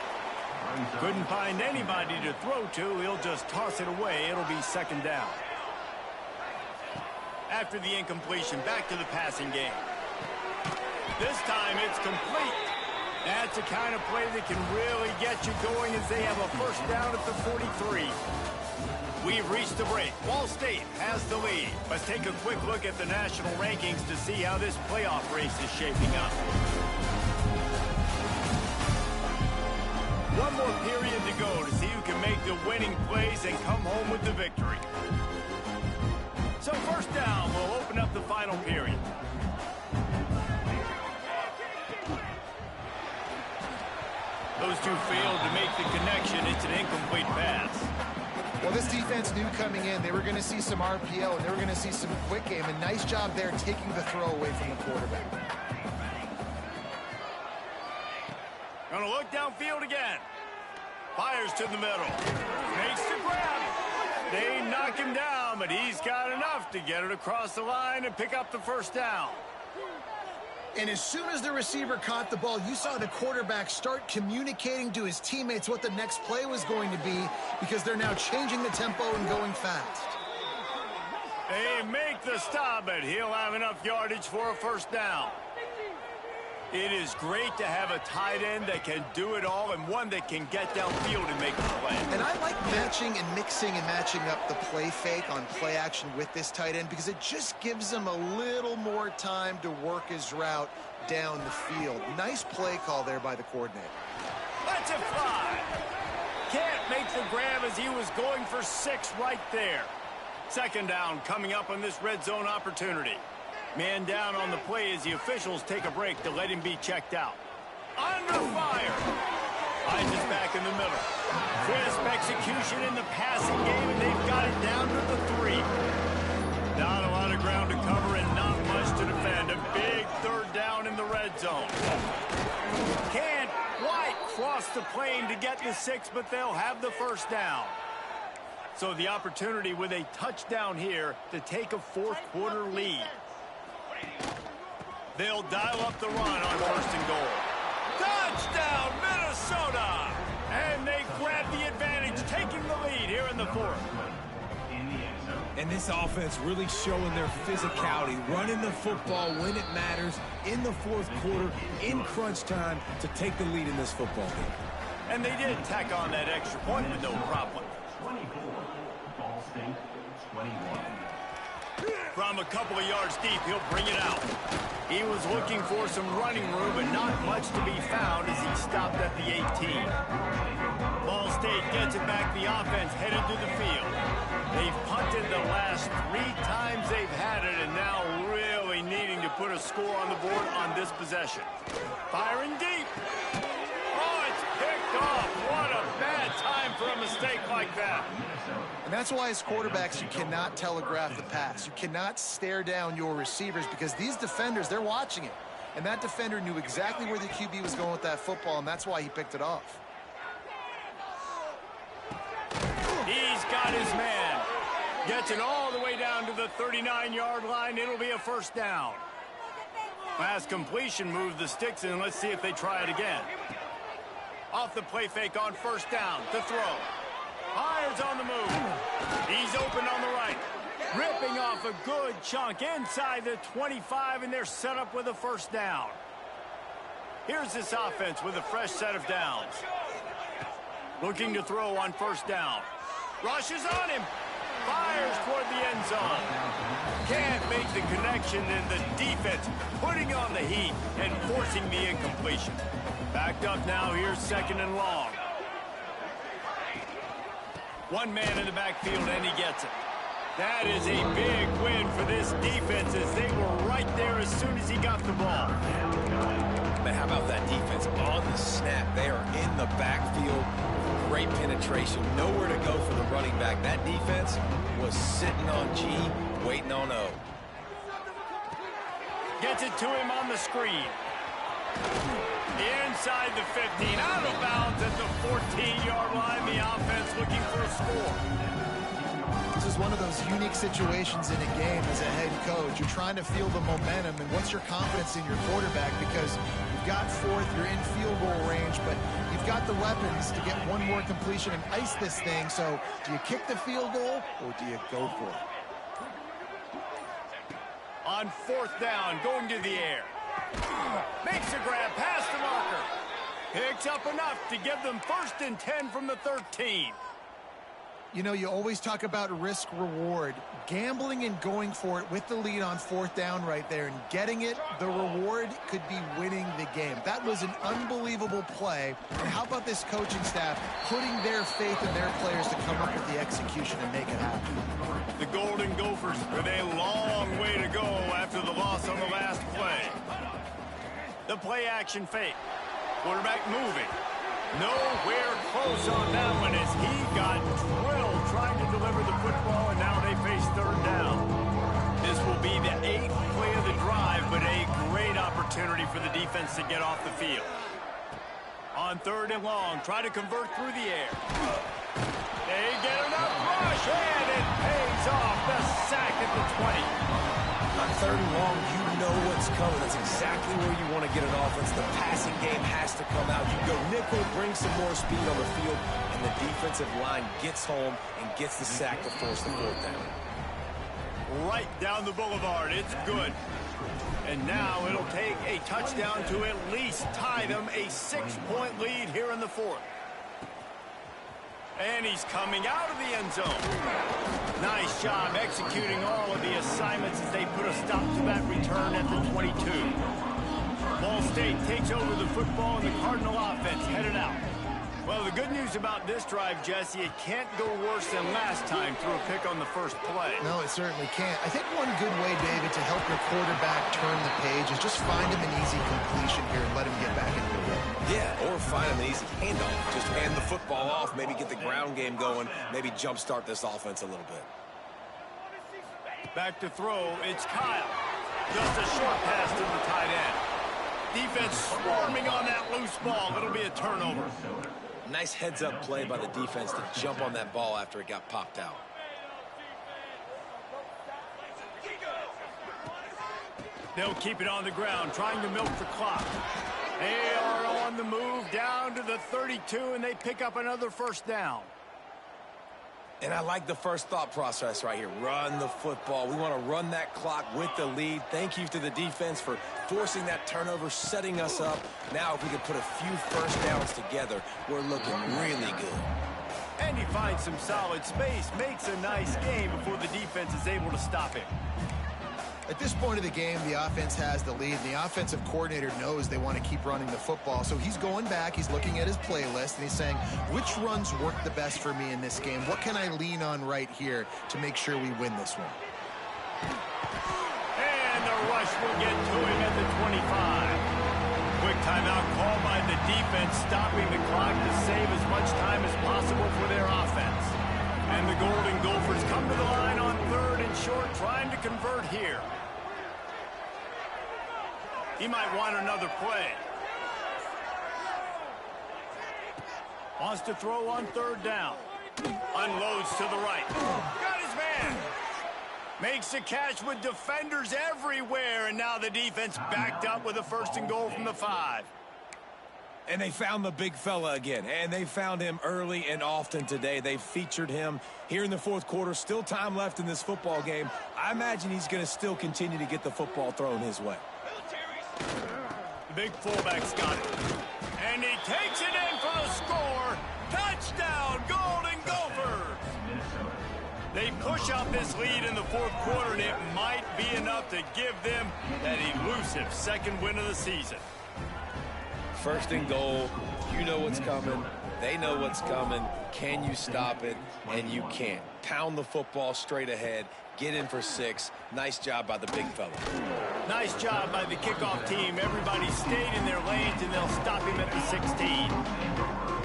Couldn't find anybody to throw to. He'll just toss it away. It'll be 2nd down. After the incompletion, back to the passing game. This time it's complete. That's the kind of play that can really get you going as they have a 1st down at the 43. We've reached the break. Ball State has the lead. Let's take a quick look at the national rankings to see how this playoff race is shaping up. One more period to go to see who can make the winning plays and come home with the victory. So 1st down will open up the final period. Those two failed to make the connection. It's an incomplete pass. Well, this defense knew coming in they were going to see some RPO and they were going to see some quick game. And nice job there taking the throw away from the quarterback. Going to look downfield again. Fires to the middle. Makes the grab. They knock him down, but he's got enough to get it across the line and pick up the 1st down. And as soon as the receiver caught the ball, you saw the quarterback start communicating to his teammates what the next play was going to be, because they're now changing the tempo and going fast. They make the stop, but he'll have enough yardage for a 1st down. It is great to have a tight end that can do it all and one that can get downfield and make the play. And I like matching and mixing and matching up the play fake on play action with this tight end, because it just gives him a little more time to work his route down the field. Nice play call there by the coordinator. Let's it fly. Can't make the grab as he was going for 6 right there. 2nd down coming up on this red zone opportunity. Man down on the play as the officials take a break to let him be checked out. Under fire. Finds us back in the middle. Crisp execution in the passing game, and they've got it down to the 3. Not a lot of ground to cover and not much to defend. A big 3rd down in the red zone. Can't quite cross the plane to get the 6, but they'll have the 1st down. So the opportunity with a touchdown here to take a 4th quarter lead. They'll dial up the run on 1st and goal. Touchdown, Minnesota! And they grab the advantage, taking the lead here in the 4th. And this offense really showing their physicality, running the football when it matters, in the 4th quarter, in crunch time, to take the lead in this football game. And they did tack on that extra point with no problem. 24, Ball State, 21. From a couple of yards deep, he'll bring it out. He was looking for some running room, but not much to be found as he stopped at the 18. Ball State gets it back. The offense headed to the field. They've punted the last 3 times they've had it, and now really needing to put a score on the board on this possession. Firing deep. Oh, it's picked off. What a bad time for a mistake like that. And that's why as quarterbacks, you cannot telegraph the pass. You cannot stare down your receivers because these defenders, they're watching it. And that defender knew exactly where the QB was going with that football, and that's why he picked it off. He's got his man. Gets it all the way down to the 39-yard line. It'll be a first down. Pass completion moved the sticks in. Let's see if they try it again. Off the play fake on first down to throw. Myers on the move. He's open on the right. Ripping off a good chunk inside the 25, and they're set up with a first down. Here's this offense with a fresh set of downs. Looking to throw on first down. Rushes on him. Fires toward the end zone. Can't make the connection, and the defense putting on the heat and forcing the incompletion. Backed up now. Here's second and long. One man in the backfield, and he gets it. That is a big win for this defense as they were right there as soon as he got the ball. But how about that defense on the snap? They are in the backfield. Great penetration. Nowhere to go for the running back. That defense was sitting on G, waiting on O. Gets it to him on the screen. Inside the 15, out of bounds at the 14-yard line. The offense looking for a score. This is one of those unique situations in a game as a head coach. You're trying to feel the momentum, and what's your confidence in your quarterback? Because you've got fourth, you're in field goal range, but you've got the weapons to get one more completion and ice this thing. So do you kick the field goal, or do you go for it? On fourth down, going to the air. Makes a grab past the marker. Picks up enough to give them 1st and 10 from the 13. You know, you always talk about risk-reward. Gambling and going for it with the lead on fourth down right there and getting it, the reward could be winning the game. That was an unbelievable play. And how about this coaching staff putting their faith in their players to come up with the execution and make it happen? The Golden Gophers with a long way to go after the loss on the last play. The play action fake. Quarterback moving. Nowhere close on that one as he got drilled trying to deliver the football, and now they face third down. This will be the 8th play of the drive, but a great opportunity for the defense to get off the field. On third and long, try to convert through the air. They get enough rush, and it pays off. The sack at the 20. On third and long, you know what's coming. That's exactly where you want to get an offense. The passing game has to come out. You go nickel, bring some more speed on the field, and the defensive line gets home and gets the sack to force the fourth down. Right down the boulevard. It's good. And now it'll take a touchdown to at least tie them a 6-point lead here in the fourth. And he's coming out of the end zone. Nice job executing all of the assignments as they put a stop to that return at the 22. Ball State takes over the football, and the Cardinal offense headed out. Well, the good news about this drive, Jesse, it can't go worse than last time through a pick on the first play. No, it certainly can't. I think one good way, David, to help your quarterback turn the page is just find him an easy completion here and let him get back into the rhythm. Yeah, or find him an easy handoff. Just hand the football off, maybe get the ground game going, maybe jumpstart this offense a little bit. Back to throw, it's Kyle. Just a short pass to the tight end. Defense swarming on that loose ball. It'll be a turnover. Nice heads-up play by the defense to jump on that ball after it got popped out. They'll keep it on the ground, trying to milk the clock. They are on the move down to the 32, and they pick up another first down. And I like the first thought process right here. Run the football. We want to run that clock with the lead. Thank you to the defense for forcing that turnover, setting us up. Now if we can put a few first downs together, we're looking really good. And he finds some solid space, makes a nice game before the defense is able to stop him. At this point of the game, the offense has the lead, and the offensive coordinator knows they want to keep running the football. So he's going back, he's looking at his playlist, and he's saying, which runs work the best for me in this game? What can I lean on right here to make sure we win this one? And the rush will get to him at the 25. Quick timeout called by the defense, stopping the clock to save as much time as possible for their offense. And the Golden Gophers come to the line on 3rd and short, trying to convert here. He might want another play. Wants to throw on 3rd down. Unloads to the right. Got his man. Makes the catch with defenders everywhere, and now the defense backed up with a 1st and goal from the 5. And they found the big fella again, and they found him early and often today. They featured him here in the 4th quarter. Still time left in this football game. I imagine he's going to still continue to get the football thrown his way. The big fullback's got it. And he takes it in for the score. Touchdown, Golden Gophers! They push out this lead in the 4th quarter, and it might be enough to give them that elusive 2nd win of the season. 1st and goal, you know what's coming, they know what's coming. Can you stop it? And you can't. Pound the football straight ahead, get in for 6. Nice job by the big fella. Nice job by the kickoff team. Everybody stayed in their lanes, and they'll stop him at the 16.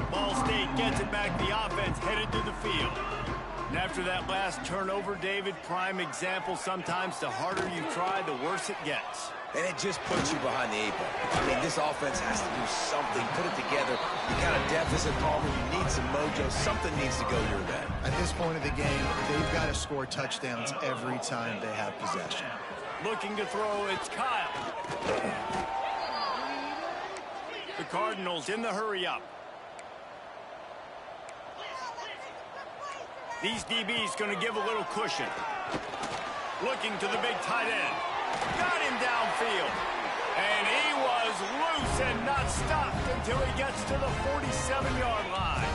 Ball State gets it back. The offense headed to the field. And after that last turnover, David, prime example, sometimes the harder you try, the worse it gets. And it just puts you behind the 8 ball. I mean, this offense has to do something. Put it together. You got a deficit, Palmer. You need some mojo. Something needs to go your way. At this point of the game, they've got to score touchdowns every time they have possession. Looking to throw, it's Kyle. The Cardinals in the hurry-up. These DBs going to give a little cushion. Looking to the big tight end. Got him downfield. And he was loose and not stopped until he gets to the 47-yard line.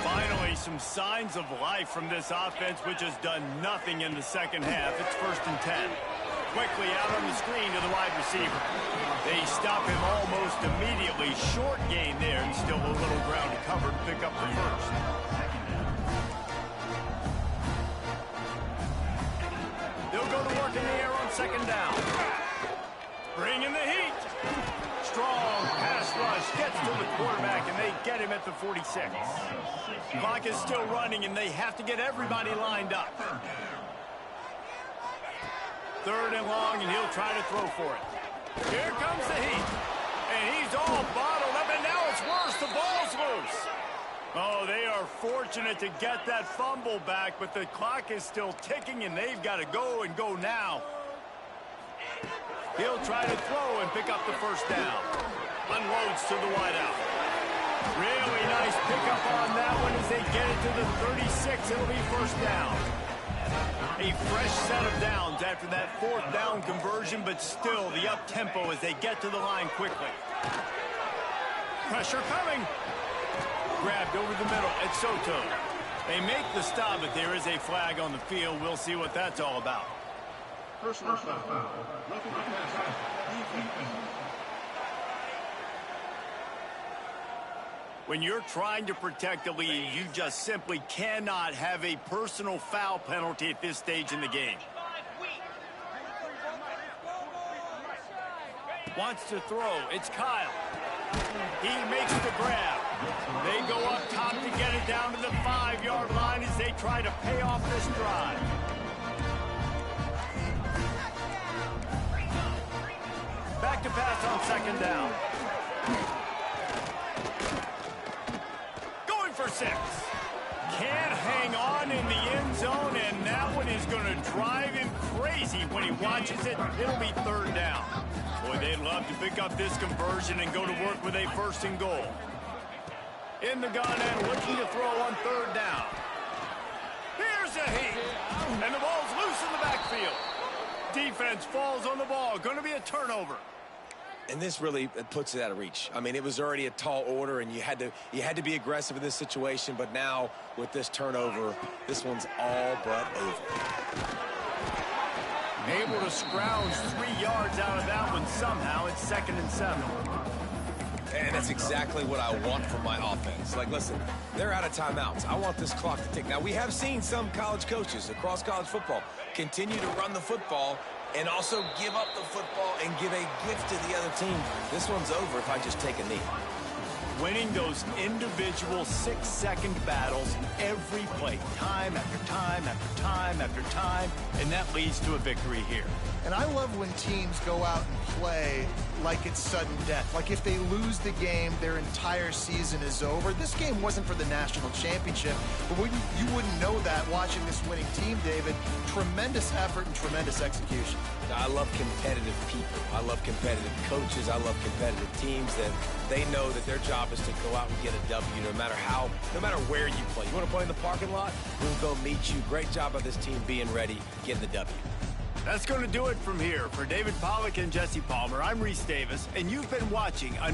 Finally, some signs of life from this offense, which has done nothing in the 2nd half. It's 1st and 10. Quickly out on the screen to the wide receiver. They stop him almost immediately. Short gain there, and still a little ground to cover to pick up the 1st. They'll go to work in the air on 2nd down. Bringing the heat. Strong pass rush gets to the quarterback, and they get him at the 46. Clock is still running, and they have to get everybody lined up. 3rd and long, and he'll try to throw for it. Here comes the heat. And he's all bottled up, and now it's worse. The ball's loose. Oh, they are fortunate to get that fumble back, but the clock is still ticking, and they've got to go and go now. He'll try to throw and pick up the 1st down. Unloads to the wideout. Really nice pickup on that one as they get it to the 36. It'll be 1st down. A fresh set of downs after that 4th down conversion, but still the up-tempo as they get to the line quickly. Pressure coming. Grabbed over the middle at Soto. They make the stop, but there is a flag on the field. We'll see what that's all about. Personal foul. When you're trying to protect the lead, you just simply cannot have a personal foul penalty at this stage in the game. Wants to throw. It's Kyle. He makes the grab. They go up top to get it down to the 5-yard line as they try to pay off this drive. Back to pass on 2nd down. Going for 6. Can't hang on in the end zone, and that one is going to drive him crazy when he watches it. It'll be 3rd down. Boy, they'd love to pick up this conversion and go to work with a 1st and goal. In the gun and looking to throw on 3rd down. Here's a heat. And the ball's loose in the backfield. Defense falls on the ball. Going to be a turnover. And this really puts it out of reach. I mean, it was already a tall order, and you had to be aggressive in this situation. But now with this turnover, this one's all but over. Able to scrounge 3 yards out of that one somehow. It's 2nd and 7. And that's exactly what I want from my offense. Like, listen, they're out of timeouts. I want this clock to tick. Now, we have seen some college coaches across college football continue to run the football and also give up the football and give a gift to the other team. This one's over if I just take a knee. Winning those individual 6-second battles every play, time after time after time after time, and that leads to a victory here. And I love when teams go out and play like it's sudden death. Like if they lose the game, their entire season is over. This game wasn't for the national championship, but you wouldn't know that watching this winning team, David. Tremendous effort and tremendous execution. I love competitive people. I love competitive coaches. I love competitive teams that they know that their job is to go out and get a W no matter where you play. You want to play in the parking lot? We'll go meet you. Great job by this team being ready, getting the W. That's going to do it from here. For David Pollack and Jesse Palmer, I'm Reese Davis, and you've been watching a...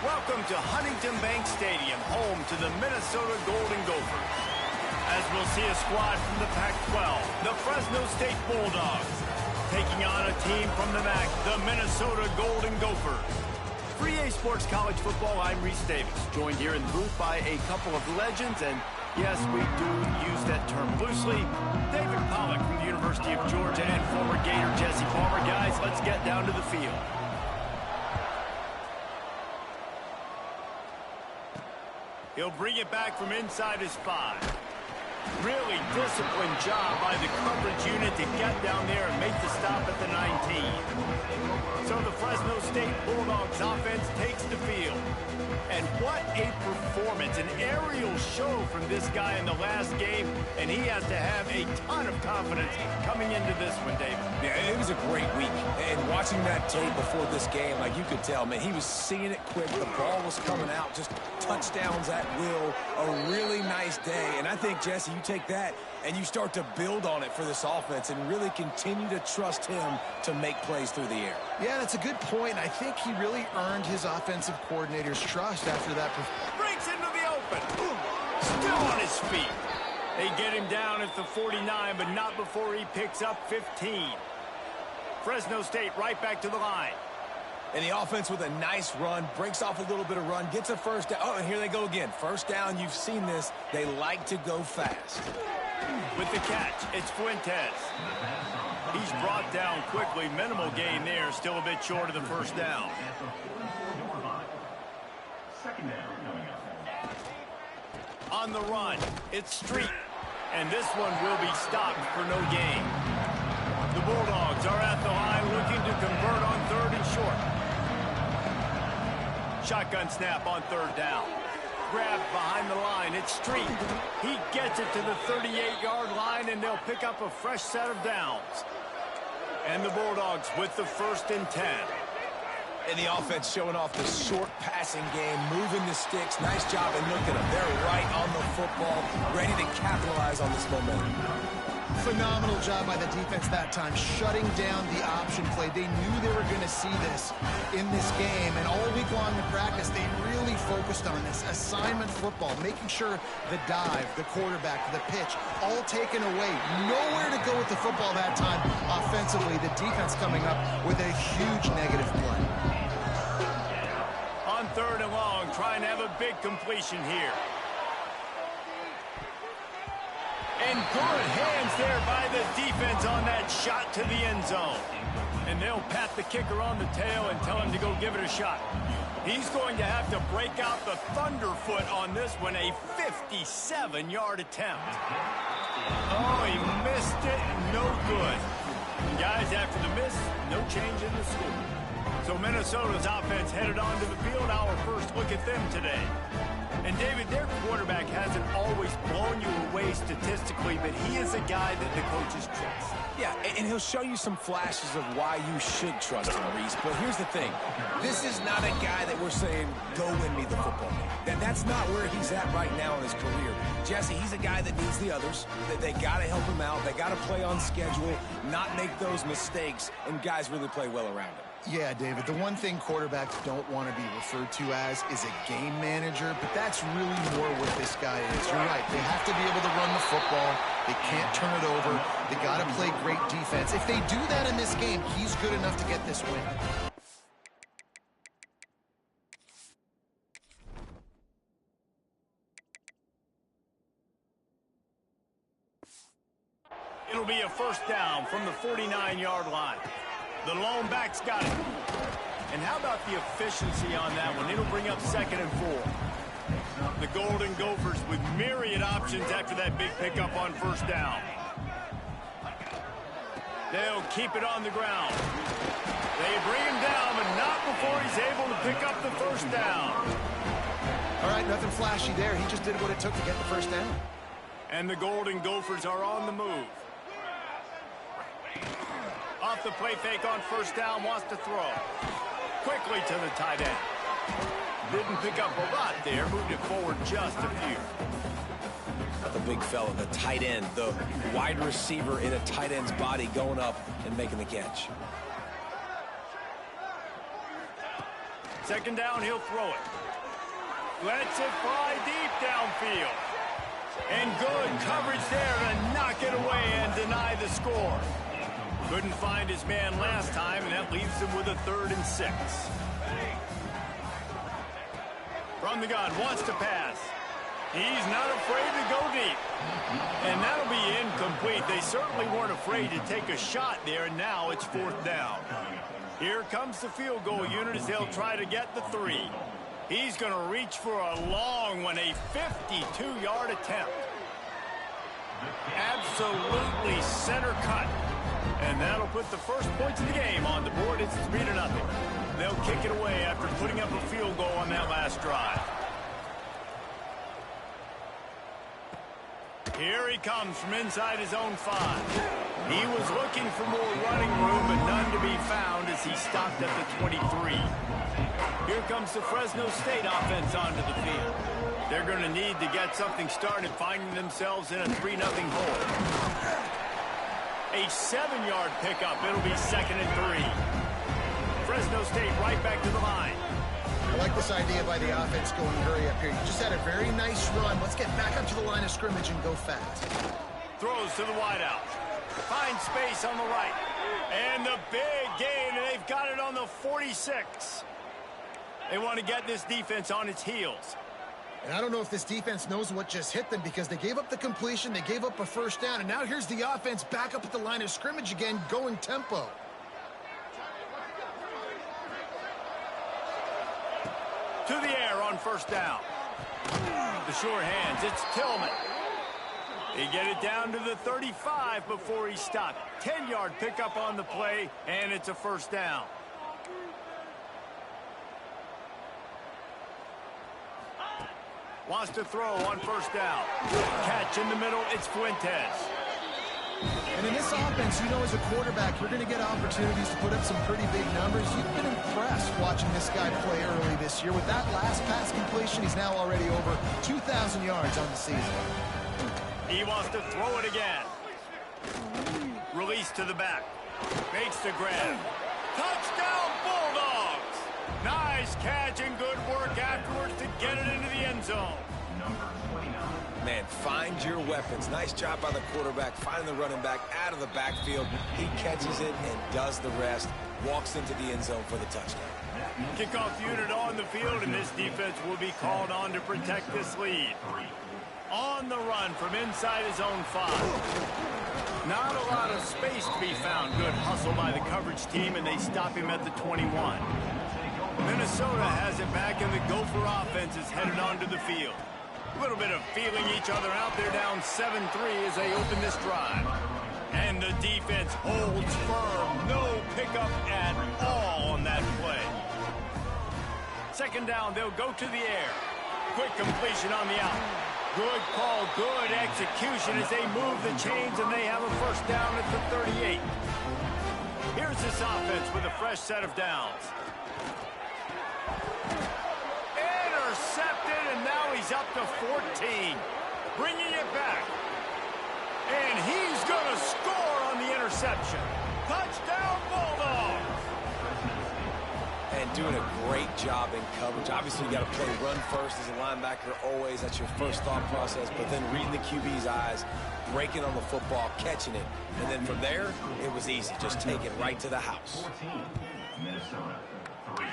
Welcome to Huntington Bank Stadium, home to the Minnesota Golden Gophers. As we'll see a squad from the Pac-12, the Fresno State Bulldogs, taking on a team from the MAC, the Minnesota Golden Gophers. For EA Sports College Football, I'm Reese Davis, joined here in the booth by a couple of legends, and yes, we do use that term loosely. David Pollack from the University of Georgia and former Gator Jesse Palmer. Guys, let's get down to the field. He'll bring it back from inside his 5. Really disciplined job by the coverage unit to get down there and make the stop at the 19. So the Fresno State Bulldogs offense takes the field. And what a performance, an aerial show from this guy in the last game, and he has to have a ton of confidence coming into this one, David. Yeah, it was a great week. And watching that tape before this game, like you could tell, man, he was seeing it quick. The ball was coming out, just touchdowns at will. A really nice day. And I think, Jesse, you take that and you start to build on it for this offense and really continue to trust him to make plays through the air. Yeah, that's a good point. I think he really earned his offensive coordinator's trust after that performance. Breaks into the open. Still on his feet. They get him down at the 49, but not before he picks up 15. Fresno State right back to the line. And the offense with a nice run, breaks off a little bit of run, gets a first down. Oh, and here they go again. First down, you've seen this. They like to go fast. With the catch, it's Fuentes. He's brought down quickly. Minimal gain there. Still a bit short of the first down. Second down coming up. On the run, it's Street. And this one will be stopped for no gain. The Bulldogs are at the line looking to convert on 3rd and short. Shotgun snap on 3rd down. Grabbed behind the line. It's Street. He gets it to the 38-yard line, and they'll pick up a fresh set of downs. And the Bulldogs with the 1st and 10. And the offense showing off the short passing game, moving the sticks. Nice job, and look at them. They're right on the football, ready to capitalize on this momentum. Phenomenal job by the defense that time, shutting down the option play. They knew they were going to see this in this game, and all week long in practice, they really focused on this. Assignment football, making sure the dive, the quarterback, the pitch, all taken away. Nowhere to go with the football that time offensively. The defense coming up with a huge negative play. On 3rd and long, trying to have a big completion here. And good hands there by the defense on that shot to the end zone. And they'll pat the kicker on the tail and tell him to go give it a shot. He's going to have to break out the thunderfoot on this one, a 57-yard attempt. Oh, he missed it, no good. And guys, after the miss, no change in the score. So Minnesota's offense headed onto the field. Our first look at them today. And David, their quarterback hasn't always blown you away statistically, but he is a guy that the coaches trust. Yeah, and he'll show you some flashes of why you should trust him, Reese. But here's the thing. This is not a guy that we're saying, go win me the football game. That's not where he's at right now in his career. Jesse, he's a guy that needs the others. They got to help him out. They got to play on schedule, not make those mistakes, and guys really play well around him. Yeah, David, the one thing quarterbacks don't want to be referred to as is a game manager, but that's really more what this guy is. You're right. They have to be able to run the football. They can't turn it over. They got to play great defense. If they do that in this game, he's good enough to get this win. It'll be a first down from the 49-yard line. The lone back's got it. And how about the efficiency on that one? It'll bring up 2nd and 4. The Golden Gophers with myriad options after that big pickup on first down. They'll keep it on the ground. They bring him down, but not before he's able to pick up the first down. All right, nothing flashy there. He just did what it took to get the first down. And the Golden Gophers are on the move. Off the play fake on first down, wants to throw. Quickly to the tight end. Didn't pick up a lot there, moved it forward just a few. The big fella, the tight end, the wide receiver in a tight end's body going up and making the catch. Second down, he'll throw it. Lets it fly deep downfield. And good coverage there to knock it away and deny the score. Couldn't find his man last time, and that leaves him with a 3rd and 6. From the gun, wants to pass. He's not afraid to go deep. And that'll be incomplete. They certainly weren't afraid to take a shot there, and now it's 4th down. Here comes the field goal unit as they'll try to get the 3. He's going to reach for a long one, a 52-yard attempt. Absolutely center cut. And that'll put the first points of the game on the board. It's 3-0. They'll kick it away after putting up a field goal on that last drive. Here he comes from inside his own 5. He was looking for more running room, but none to be found as he stopped at the 23. Here comes the Fresno State offense onto the field. They're going to need to get something started, finding themselves in a 3-0 hole. A 7-yard pickup. It'll be 2nd and 3. Fresno State right back to the line. I like this idea by the offense going hurry up here. You just had a very nice run. Let's get back up to the line of scrimmage and go fast. Throws to the wideout. Finds space on the right. And the big gain, and they've got it on the 46. They want to get this defense on its heels. And I don't know if this defense knows what just hit them because they gave up the completion, they gave up a 1st down, and now here's the offense back up at the line of scrimmage again, going tempo. To the air on 1st down. The sure hands, it's Tillman. They get it down to the 35 before he stopped. 10-yard pickup on the play, and it's a 1st down. Wants to throw on 1st down. Catch in the middle, it's Fuentes. And in this offense, you know, as a quarterback, you're going to get opportunities to put up some pretty big numbers. You've been impressed watching this guy play early this year. With that last pass completion, he's now already over 2,000 yards on the season. He wants to throw it again. Release to the back. Makes the grab. Touchdown, Bulldogs! Nice catch and good work afterwards to get it into the end zone. Number 29. Man, find your weapons. Nice job by the quarterback, finding the running back out of the backfield. He catches it and does the rest. Walks into the end zone for the touchdown. Kickoff unit on the field, and this defense will be called on to protect this lead. On the run from inside his own 5. Not a lot of space to be found. Good hustle by the coverage team, and they stop him at the 21. Minnesota has it back, and the Gopher offense is headed onto the field. A little bit of feeling each other out. They're down 7-3 as they open this drive. And the defense holds firm. No pickup at all on that play. 2nd down, they'll go to the air. Quick completion on the out. Good call, good execution as they move the chains, and they have a 1st down at the 38. Here's this offense with a fresh set of downs. Intercepted, and now he's up to 14. Bringing it back. And he's going to score on the interception. Touchdown, Bulldogs! And doing a great job in coverage. Obviously, you got to play run first as a linebacker always. That's your first thought process. But then reading the QB's eyes, breaking on the football, catching it. And then from there, it was easy. Just take it right to the house. 14. Minnesota 3.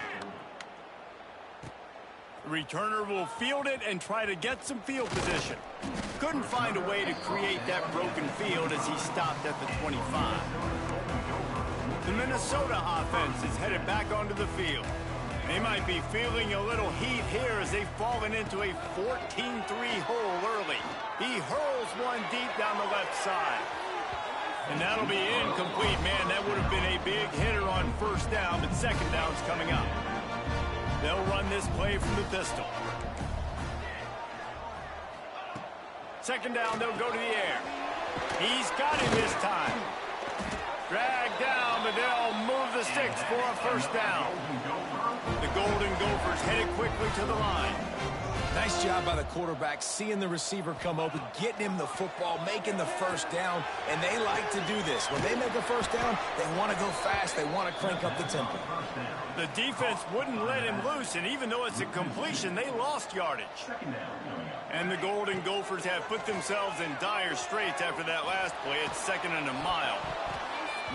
Returner will field it and try to get some field position. Couldn't find a way to create that broken field as he stopped at the 25. The Minnesota offense is headed back onto the field. They might be feeling a little heat here as they've fallen into a 14-3 hole early. He hurls one deep down the left side. And that'll be incomplete. Man, that would have been a big hitter on 1st down, but 2nd down's coming up. They'll run this play from the pistol. 2nd down, they'll go to the air. He's got him this time. Dragged down, but they'll move the sticks for a 1st down. The Golden Gophers is headed quickly to the line. Nice job by the quarterback, seeing the receiver come open, getting him the football, making the first down, and they like to do this. When they make a first down, they want to go fast. They want to crank up the tempo. The defense wouldn't let him loose, and even though it's a completion, they lost yardage. And the Golden Gophers have put themselves in dire straits after that last play. It's 2nd and a mile.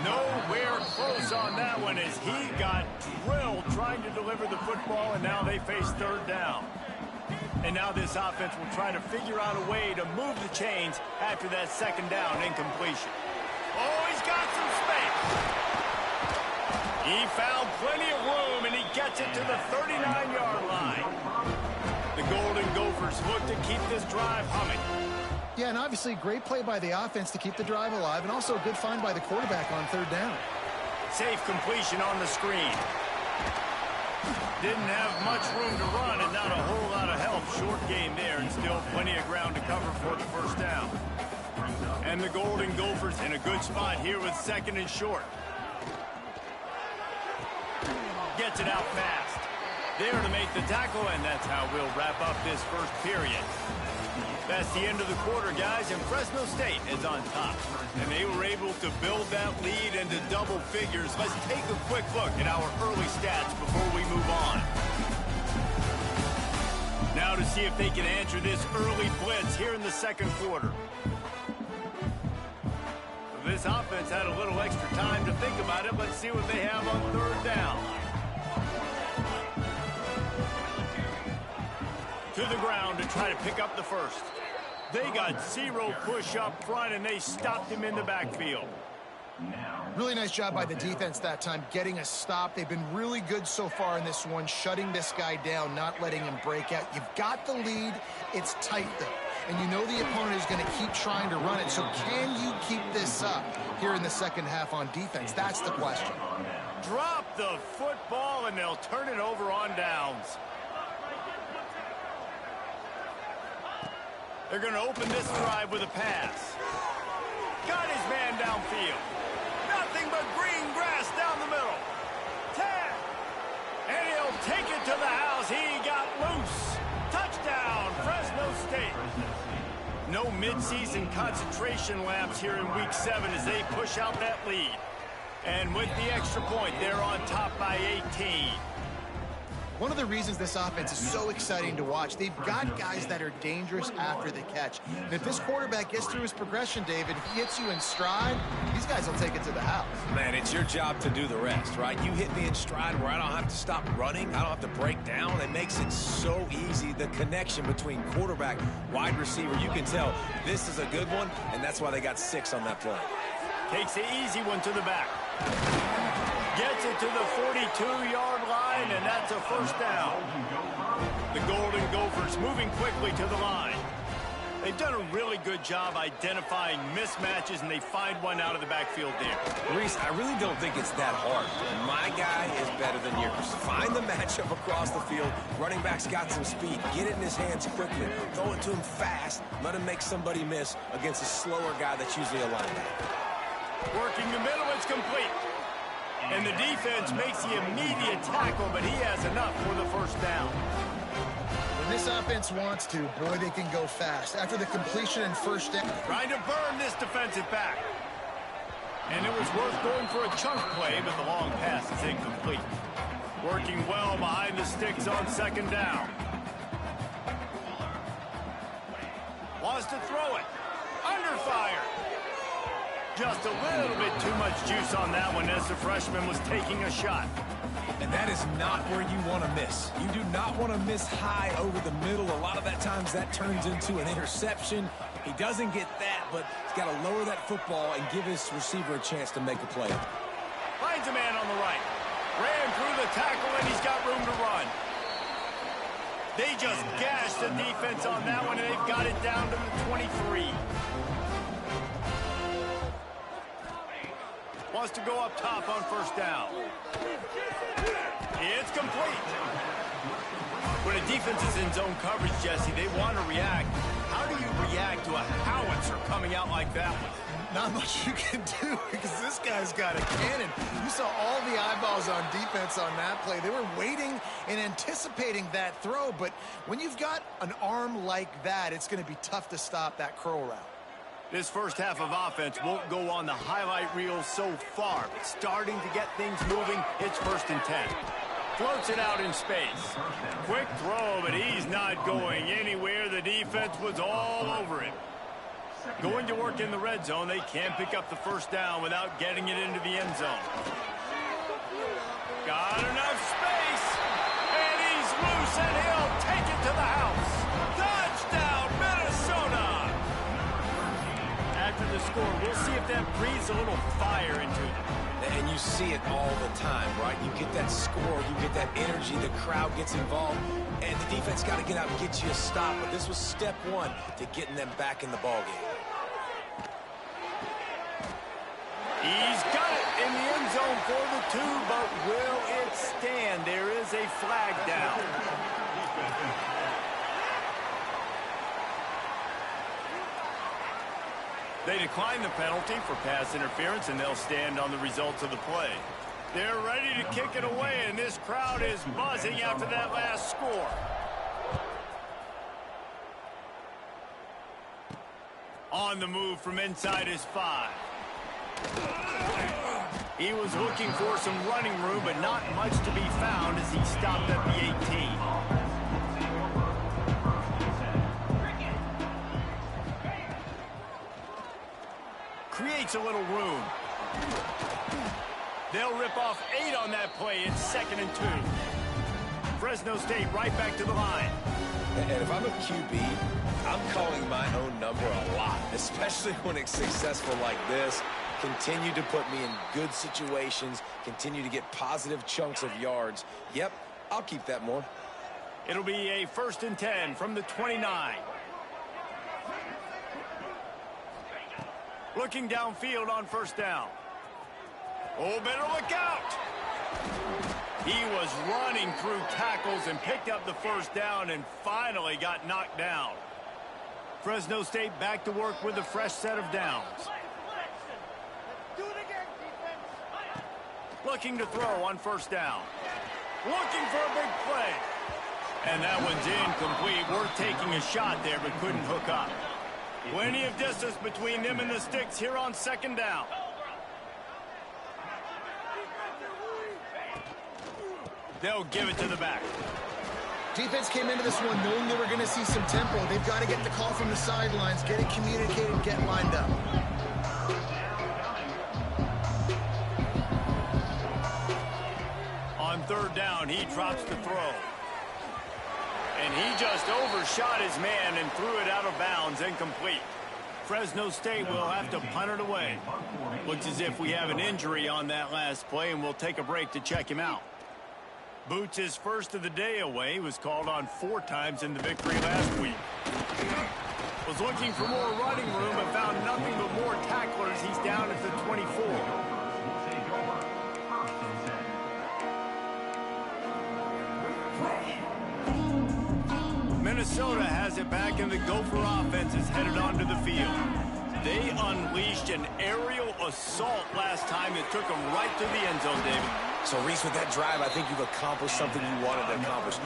Nowhere close on that one as he got drilled trying to deliver the football, and now they face 3rd down. And now this offense will try to figure out a way to move the chains after that 2nd down incompletion. Oh, he's got some space. He found plenty of room, and he gets it to the 39-yard line. The Golden Gophers look to keep this drive humming. Yeah, and obviously great play by the offense to keep the drive alive, and also a good find by the quarterback on 3rd down. Safe completion on the screen. Didn't have much room to run and not a whole lot of help. Short game there and still plenty of ground to cover for the 1st down. And the Golden Gophers in a good spot here with 2nd and short. Gets it out fast. There to make the tackle, and that's how we'll wrap up this 1st period. That's the end of the quarter, guys, and Fresno State is on top. And they were able to build that lead into double figures. Let's take a quick look at our early stats before we move on. Now to see if they can answer this early blitz here in the 2nd quarter. This offense had a little extra time to think about it. Let's see what they have on 3rd down. To the ground to try to pick up the 1st. They got 0 push up front, and they stopped him in the backfield. Really nice job by the defense that time, getting a stop. They've been really good so far in this one, shutting this guy down, not letting him break out. You've got the lead. It's tight, though. And you know the opponent is going to keep trying to run it. So can you keep this up here in the 2nd half on defense? That's the question. Drop the football, and they'll turn it over on downs. They're going to open this drive with a pass. Got his man downfield. Nothing but green grass down the middle. 10. And he'll take it to the house. He got loose. Touchdown, Fresno State. No midseason concentration laps here in Week 7 as they push out that lead. And with the extra point, they're on top by 18. One of the reasons this offense is so exciting to watch, they've got guys that are dangerous after the catch. And if this quarterback gets through his progression, David, he hits you in stride, these guys will take it to the house. Man, it's your job to do the rest, right? You hit me in stride where I don't have to stop running. I don't have to break down. It makes it so easy. The connection between quarterback, wide receiver, you can tell this is a good one, and that's why they got 6 on that play. Takes the easy one to the back. Gets it to the 42-yard line, and that's a 1st down. The Golden Gophers moving quickly to the line. They've done a really good job identifying mismatches, and they find one out of the backfield there. Reese, I really don't think it's that hard. My guy is better than yours. Find the matchup across the field. Running back's got some speed. Get it in his hands quickly. Throw it to him fast. Let him make somebody miss against a slower guy that's usually a linebacker. Working the middle, it's complete. And the defense makes the immediate tackle, but he has enough for the 1st down. When this offense wants to, boy, they can go fast. After the completion and 1st down. Trying to burn this defensive back. And it was worth going for a chunk play, but the long pass is incomplete. Working well behind the sticks on 2nd down. Wants to throw it. Under fire. Just a little bit too much juice on that one as the freshman was taking a shot. And that is not where you want to miss. You do not want to miss high over the middle. A lot of that times that turns into an interception. He doesn't get that, but he's got to lower that football and give his receiver a chance to make a play. Finds a man on the right. Ran through the tackle, and he's got room to run. They just gashed the defense on that one, and they've got it down to the 23. Wants to go up top on 1st down. It's complete. When a defense is in zone coverage, Jesse. They want to react. How do you react to a howitzer coming out like that one? Not much you can do because this guy's got a cannon. You saw all the eyeballs on defense on that play. They were waiting and anticipating that throw, but when you've got an arm like that, it's going to be tough to stop that curl route. This first half of offense won't go on the highlight reel so far, but starting to get things moving, it's 1st and 10. Floats it out in space. Quick throw, but he's not going anywhere. The defense was all over him. Going to work in the red zone, they can't pick up the first down without getting it into the end zone. Got enough space, and he's loose, and he'll take it to the house. Touchdown, Minnesota! After the score, we'll see if that breathes a little fire into them. And you see it all the time, right? You get that score, you get that energy, the crowd gets involved, and the defense got to get out and get you a stop. But this was step one to getting them back in the ballgame. He's got it in the end zone for the 2, but will it stand? There is a flag down. They decline the penalty for pass interference, and they'll stand on the results of the play. They're ready to kick it away, and this crowd is buzzing after that last score. On the move from inside his 5. He was looking for some running room, but not much to be found as he stopped at the 18. Creates a little room. They'll rip off 8 on that play. It's 2nd and 2. Fresno State right back to the line. And if I'm a QB, I'm calling my own number a lot, especially when it's successful like this. Continue to put me in good situations, continue to get positive chunks of yards. Yep, I'll keep that more. It'll be a 1st and 10 from the 29. Looking downfield on 1st down. Oh, better look out. He was running through tackles and picked up the 1st down and finally got knocked down. Fresno State back to work with a fresh set of downs. Looking to throw on 1st down. Looking for a big play. And that one's incomplete. Worth taking a shot there, but couldn't hook up. Plenty of distance between them and the sticks here on 2nd down. They'll give it to the back. Defense came into this one knowing they were going to see some tempo. They've got to get the call from the sidelines, get it communicated, get lined up. On 3rd down, he drops the throw. And he just overshot his man and threw it out of bounds, incomplete. Fresno State will have to punt it away. Looks as if we have an injury on that last play, and we'll take a break to check him out. Boots his first of the day away. He was called on 4 times in the victory last week. Was looking for more running room and found nothing but more tacklers. He's down at the 24. Minnesota has it back, and the Gopher offense is headed onto the field. They unleashed an aerial assault last time that took them right to the end zone, David. So, Reese, with that drive, I think you've accomplished something you wanted to accomplish.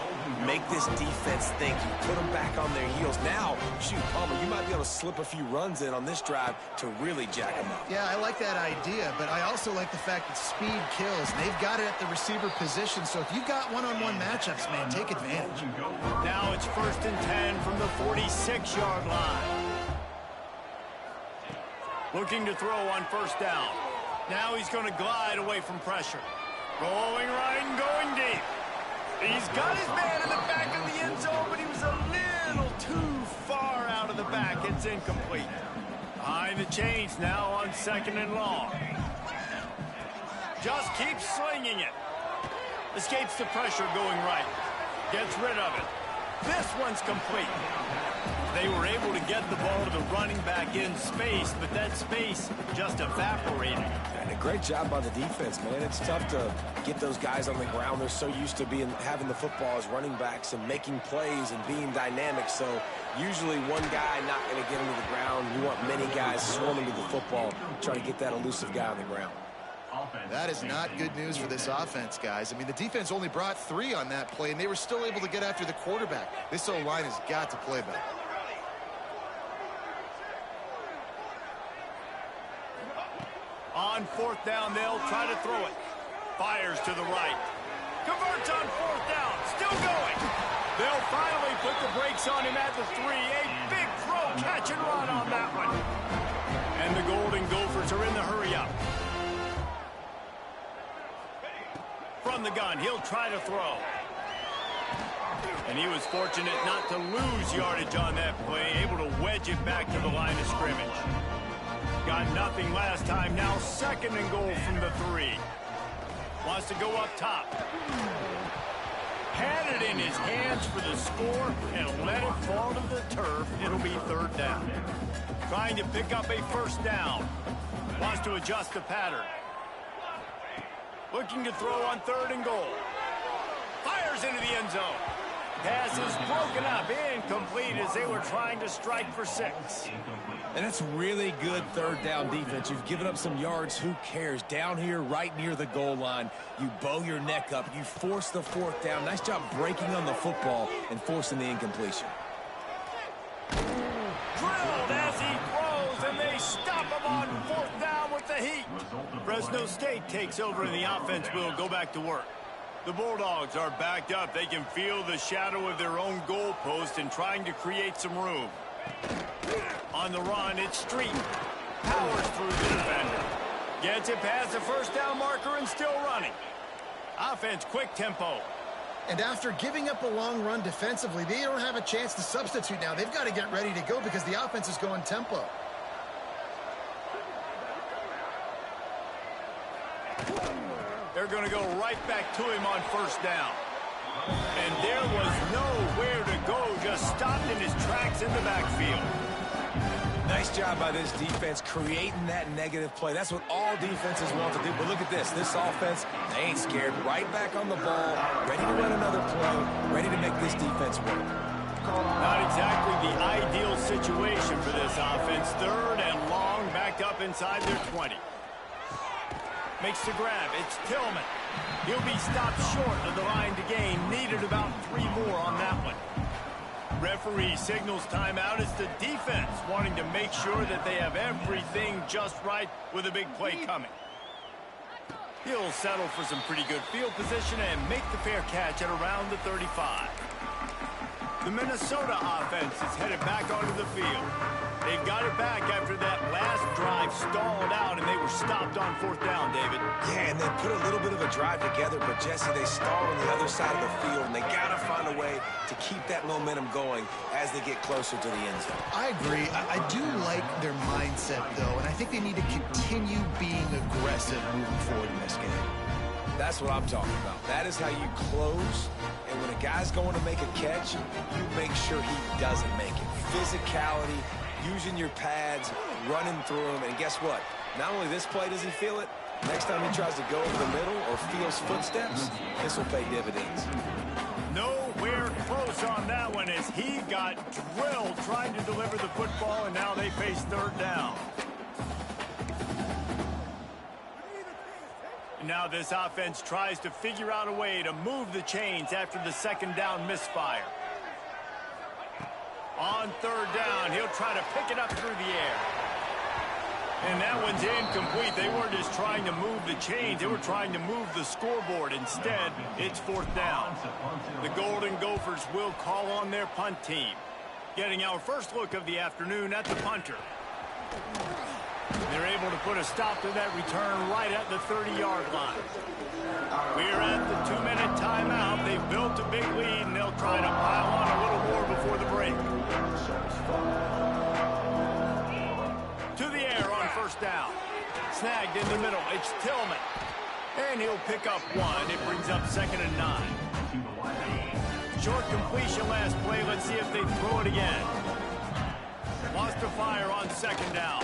Make this defense think. You put them back on their heels. Now, shoot, Palmer, you might be able to slip a few runs in on this drive to really jack them up. Yeah, I like that idea, but I also like the fact that speed kills. They've got it at the receiver position, so if you've got one-on-one matchups, man, take advantage. Now it's 1st and 10 from the 46-yard line. Looking to throw on 1st down. Now he's going to glide away from pressure. Rolling right and going deep. He's got his man in the back of the end zone, but he was a little too far out of the back. It's incomplete. Behind the chains now on 2nd and long. Just keeps slinging it. Escapes the pressure going right. Gets rid of it. This one's complete. They were able to get the ball to the running back in space, but that space just evaporated. And a great job by the defense, man. It's tough to get those guys on the ground. They're so used to having the football as running backs and making plays and being dynamic. So usually one guy not going to get into the ground. You want many guys swarming to the football, trying to get that elusive guy on the ground. That is not good news for this offense, guys. I mean, the defense only brought 3 on that play, and they were still able to get after the quarterback. This O-line has got to play better. On 4th down, they'll try to throw it. Fires to the right. Converts on 4th down. Still going. They'll finally put the brakes on him at the 3. A big throw, catch and run on that one. And the Golden Gophers are in the hurry-up. From the gun, he'll try to throw. And he was fortunate not to lose yardage on that play, able to wedge it back to the line of scrimmage. Got nothing last time, now 2nd and goal from the 3. Wants to go up top. Had it in his hands for the score and let it fall to the turf. It'll be 3rd down. Trying to pick up a 1st down. Wants to adjust the pattern. Looking to throw on 3rd and goal. Fires into the end zone. Pass is broken up, incomplete as they were trying to strike for 6. And it's really good 3rd down defense. You've given up some yards. Who cares? Down here right near the goal line, you bow your neck up. You force the 4th down. Nice job breaking on the football and forcing the incompletion. Drilled as he throws, and they stop him on 4th down with the heat. Fresno State takes over, and the offense will go back to work. The Bulldogs are backed up. They can feel the shadow of their own goalpost and trying to create some room. On the run, it's Street. Powers through the defender. Gets it past the 1st down marker and still running. Offense, quick tempo. And after giving up a long run defensively, they don't have a chance to substitute now. They've got to get ready to go because the offense is going tempo. They're going to go right back to him on 1st down. And there was nowhere to go, just stopped in his tracks in the backfield. Nice job by this defense creating that negative play. That's what all defenses want to do. But look at this. This offense, they ain't scared. Right back on the ball, ready to run another play, ready to make this defense work. Not exactly the ideal situation for this offense. 3rd and long, backed up inside their 20. Makes the grab. It's Tillman. He'll be stopped short of the line to gain. Needed about 3 more on that one. Referee signals timeout. It's the defense wanting to make sure that they have everything just right with a big play coming. He'll settle for some pretty good field position and make the fair catch at around the 35. The Minnesota offense is headed back onto the field. They've got it back after that last drive stalled out, and they were stopped on 4th down, David. Yeah, and they put a little bit of a drive together, but, Jesse, they stalled on the other side of the field, and they got to find a way to keep that momentum going as they get closer to the end zone. I agree. I do like their mindset, though, and I think they need to continue being aggressive moving forward in this game. That's what I'm talking about. That is how you close, and when a guy's going to make a catch, you make sure he doesn't make it. Physicality, using your pads, running through them, and guess what? Not only this play does he feel it, next time he tries to go over the middle or feels footsteps, this will pay dividends. Nowhere close on that one as he got drilled trying to deliver the football, and now they face 3rd down. Now this offense tries to figure out a way to move the chains after the 2nd down misfire. On 3rd down, he'll try to pick it up through the air. And that one's incomplete. They weren't just trying to move the chains. They were trying to move the scoreboard. Instead, it's 4th down. The Golden Gophers will call on their punt team. Getting our first look of the afternoon at the punter. They're able to put a stop to that return right at the 30-yard line. We're at the 2-minute timeout. They've built a big lead, and they'll try to pile on a little more before the break. To the air on 1st down. Snagged in the middle. It's Tillman. And he'll pick up 1. It brings up 2nd and 9. Short completion last play. Let's see if they throw it again. Wants to fire on second down.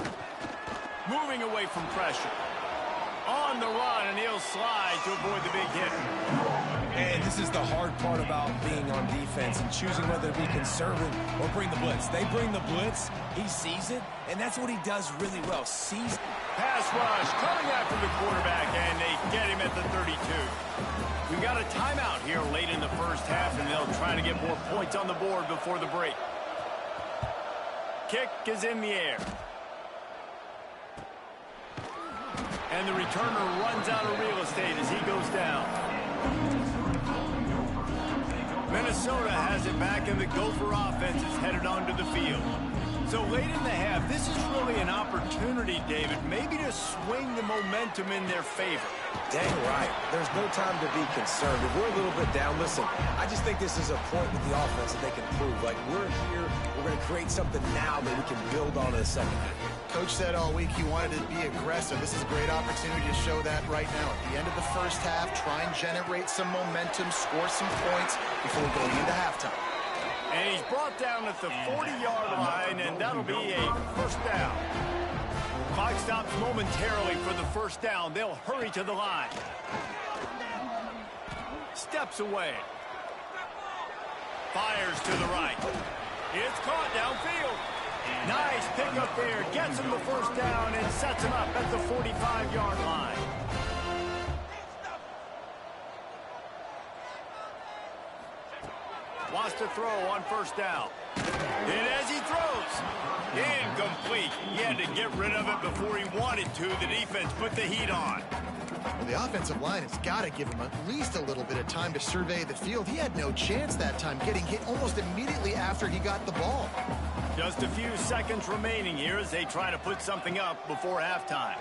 Moving away from pressure. On the run, and he'll slide to avoid the big hit. And this is the hard part about being on defense and choosing whether to be conservative or bring the blitz. They bring the blitz, he sees it, and that's what he does really well. Sees it. Pass rush coming after the quarterback, and they get him at the 32. We've got a timeout here late in the first half, and they'll try to get more points on the board before the break. Kick is in the air. And the returner runs out of real estate as he goes down. Minnesota has it back, and the Gopher offense is headed onto the field. So late in the half, this is really an opportunity, David, maybe to swing the momentum in their favor. Dang right. There's no time to be conservative. We're a little bit down. Listen, I just think this is a point with the offense that they can prove. Like, we're here, we're going to create something now that we can build on in the second half. Coach said all week he wanted to be aggressive. This is a great opportunity to show that right now. At the end of the first half, try and generate some momentum, score some points before going into halftime. And he's brought down at the 40-yard line, and that'll be a first down. Clock stops momentarily for the first down. They'll hurry to the line. Steps away. Fires to the right. It's caught downfield. Nice pickup there. Gets him the first down and sets him up at the 45-yard line. Wants to throw on first down. And as he throws, incomplete. He had to get rid of it before he wanted to. The defense put the heat on. Well, the offensive line has got to give him at least a little bit of time to survey the field. He had no chance that time, getting hit almost immediately after he got the ball. Just a few seconds remaining here as they try to put something up before halftime.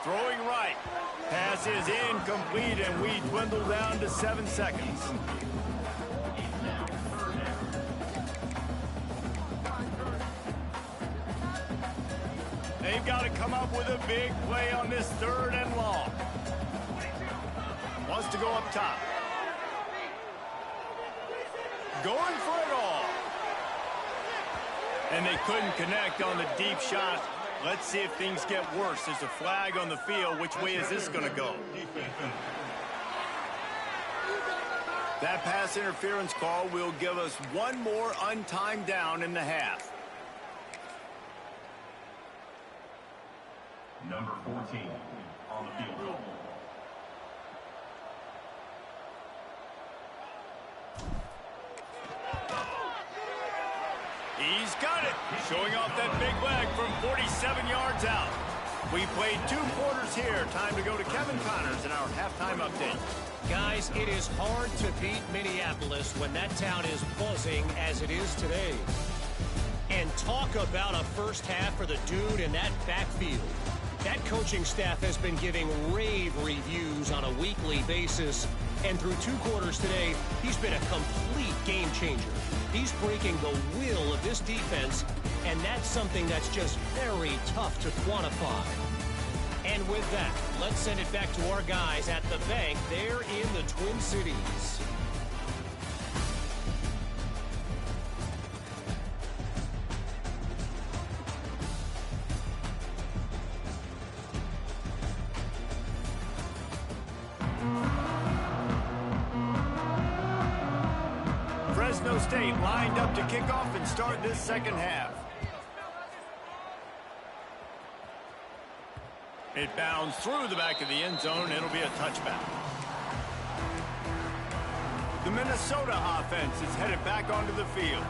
Throwing right. Pass is incomplete, and we dwindle down to 7 seconds. They've got to come up with a big play on this 3rd and long. Wants to go up top. Going for it all. And they couldn't connect on the deep shot. Let's see if things get worse. There's a flag on the field. Which way is this going to go? That pass interference call will give us one more untimed down in the half. Number 14 on the field goal. He's got it. Showing off that big leg from 47 yards out. We played 2 quarters here. Time to go to Kevin Connors in our halftime update. Guys, it is hard to beat Minneapolis when that town is buzzing as it is today. And talk about a first half for the dude in that backfield. That coaching staff has been giving rave reviews on a weekly basis. And through 2 quarters today, he's been a complete game changer. He's breaking the will of this defense, and that's something that's just very tough to quantify. And with that, let's send it back to our guys at the bank there in the Twin Cities. Fresno State lined up to kick off and start this second half. It bounds through the back of the end zone. It'll be a touchback. The Minnesota offense is headed back onto the field.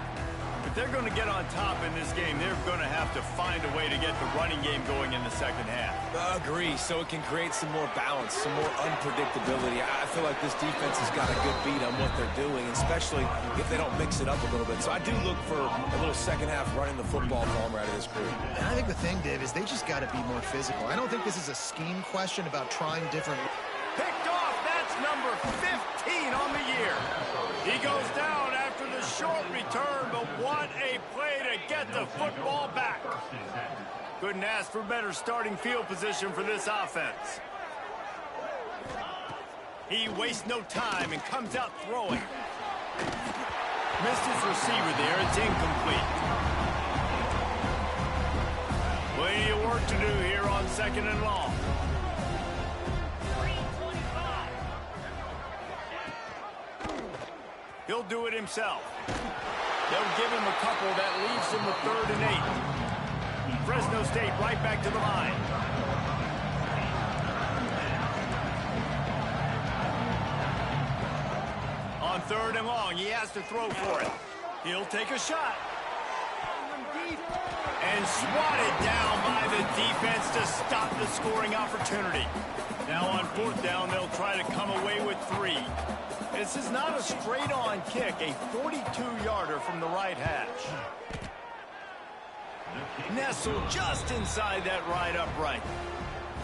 If they're going to get on top in this game, they're going to have to find a way to get the running game going in the second half. Agree, so it can create some more balance, some more unpredictability. I feel like this defense has got a good beat on what they're doing, especially if they don't mix it up a little bit. So I do look for a little second half running the football from out of this group. And I think the thing, Dave, is they just got to be more physical. I don't think this is a scheme question about trying different. Picked off. That's number 15 on the year. He goes down after the short return, but what a play to get the football back. Couldn't ask for better starting field position for this offense. He wastes no time and comes out throwing. Missed his receiver there. It's incomplete. Plenty of work to do here on 2nd and long. He'll do it himself. They'll give him a couple that leaves him with 3rd and 8. Fresno State right back to the line. On 3rd and long, he has to throw for it. He'll take a shot. And swatted down by the defense to stop the scoring opportunity. Now on 4th down, they'll try to come away with 3. This is not a straight-on kick, a 42-yarder from the right hash. Nestled just inside that right upright.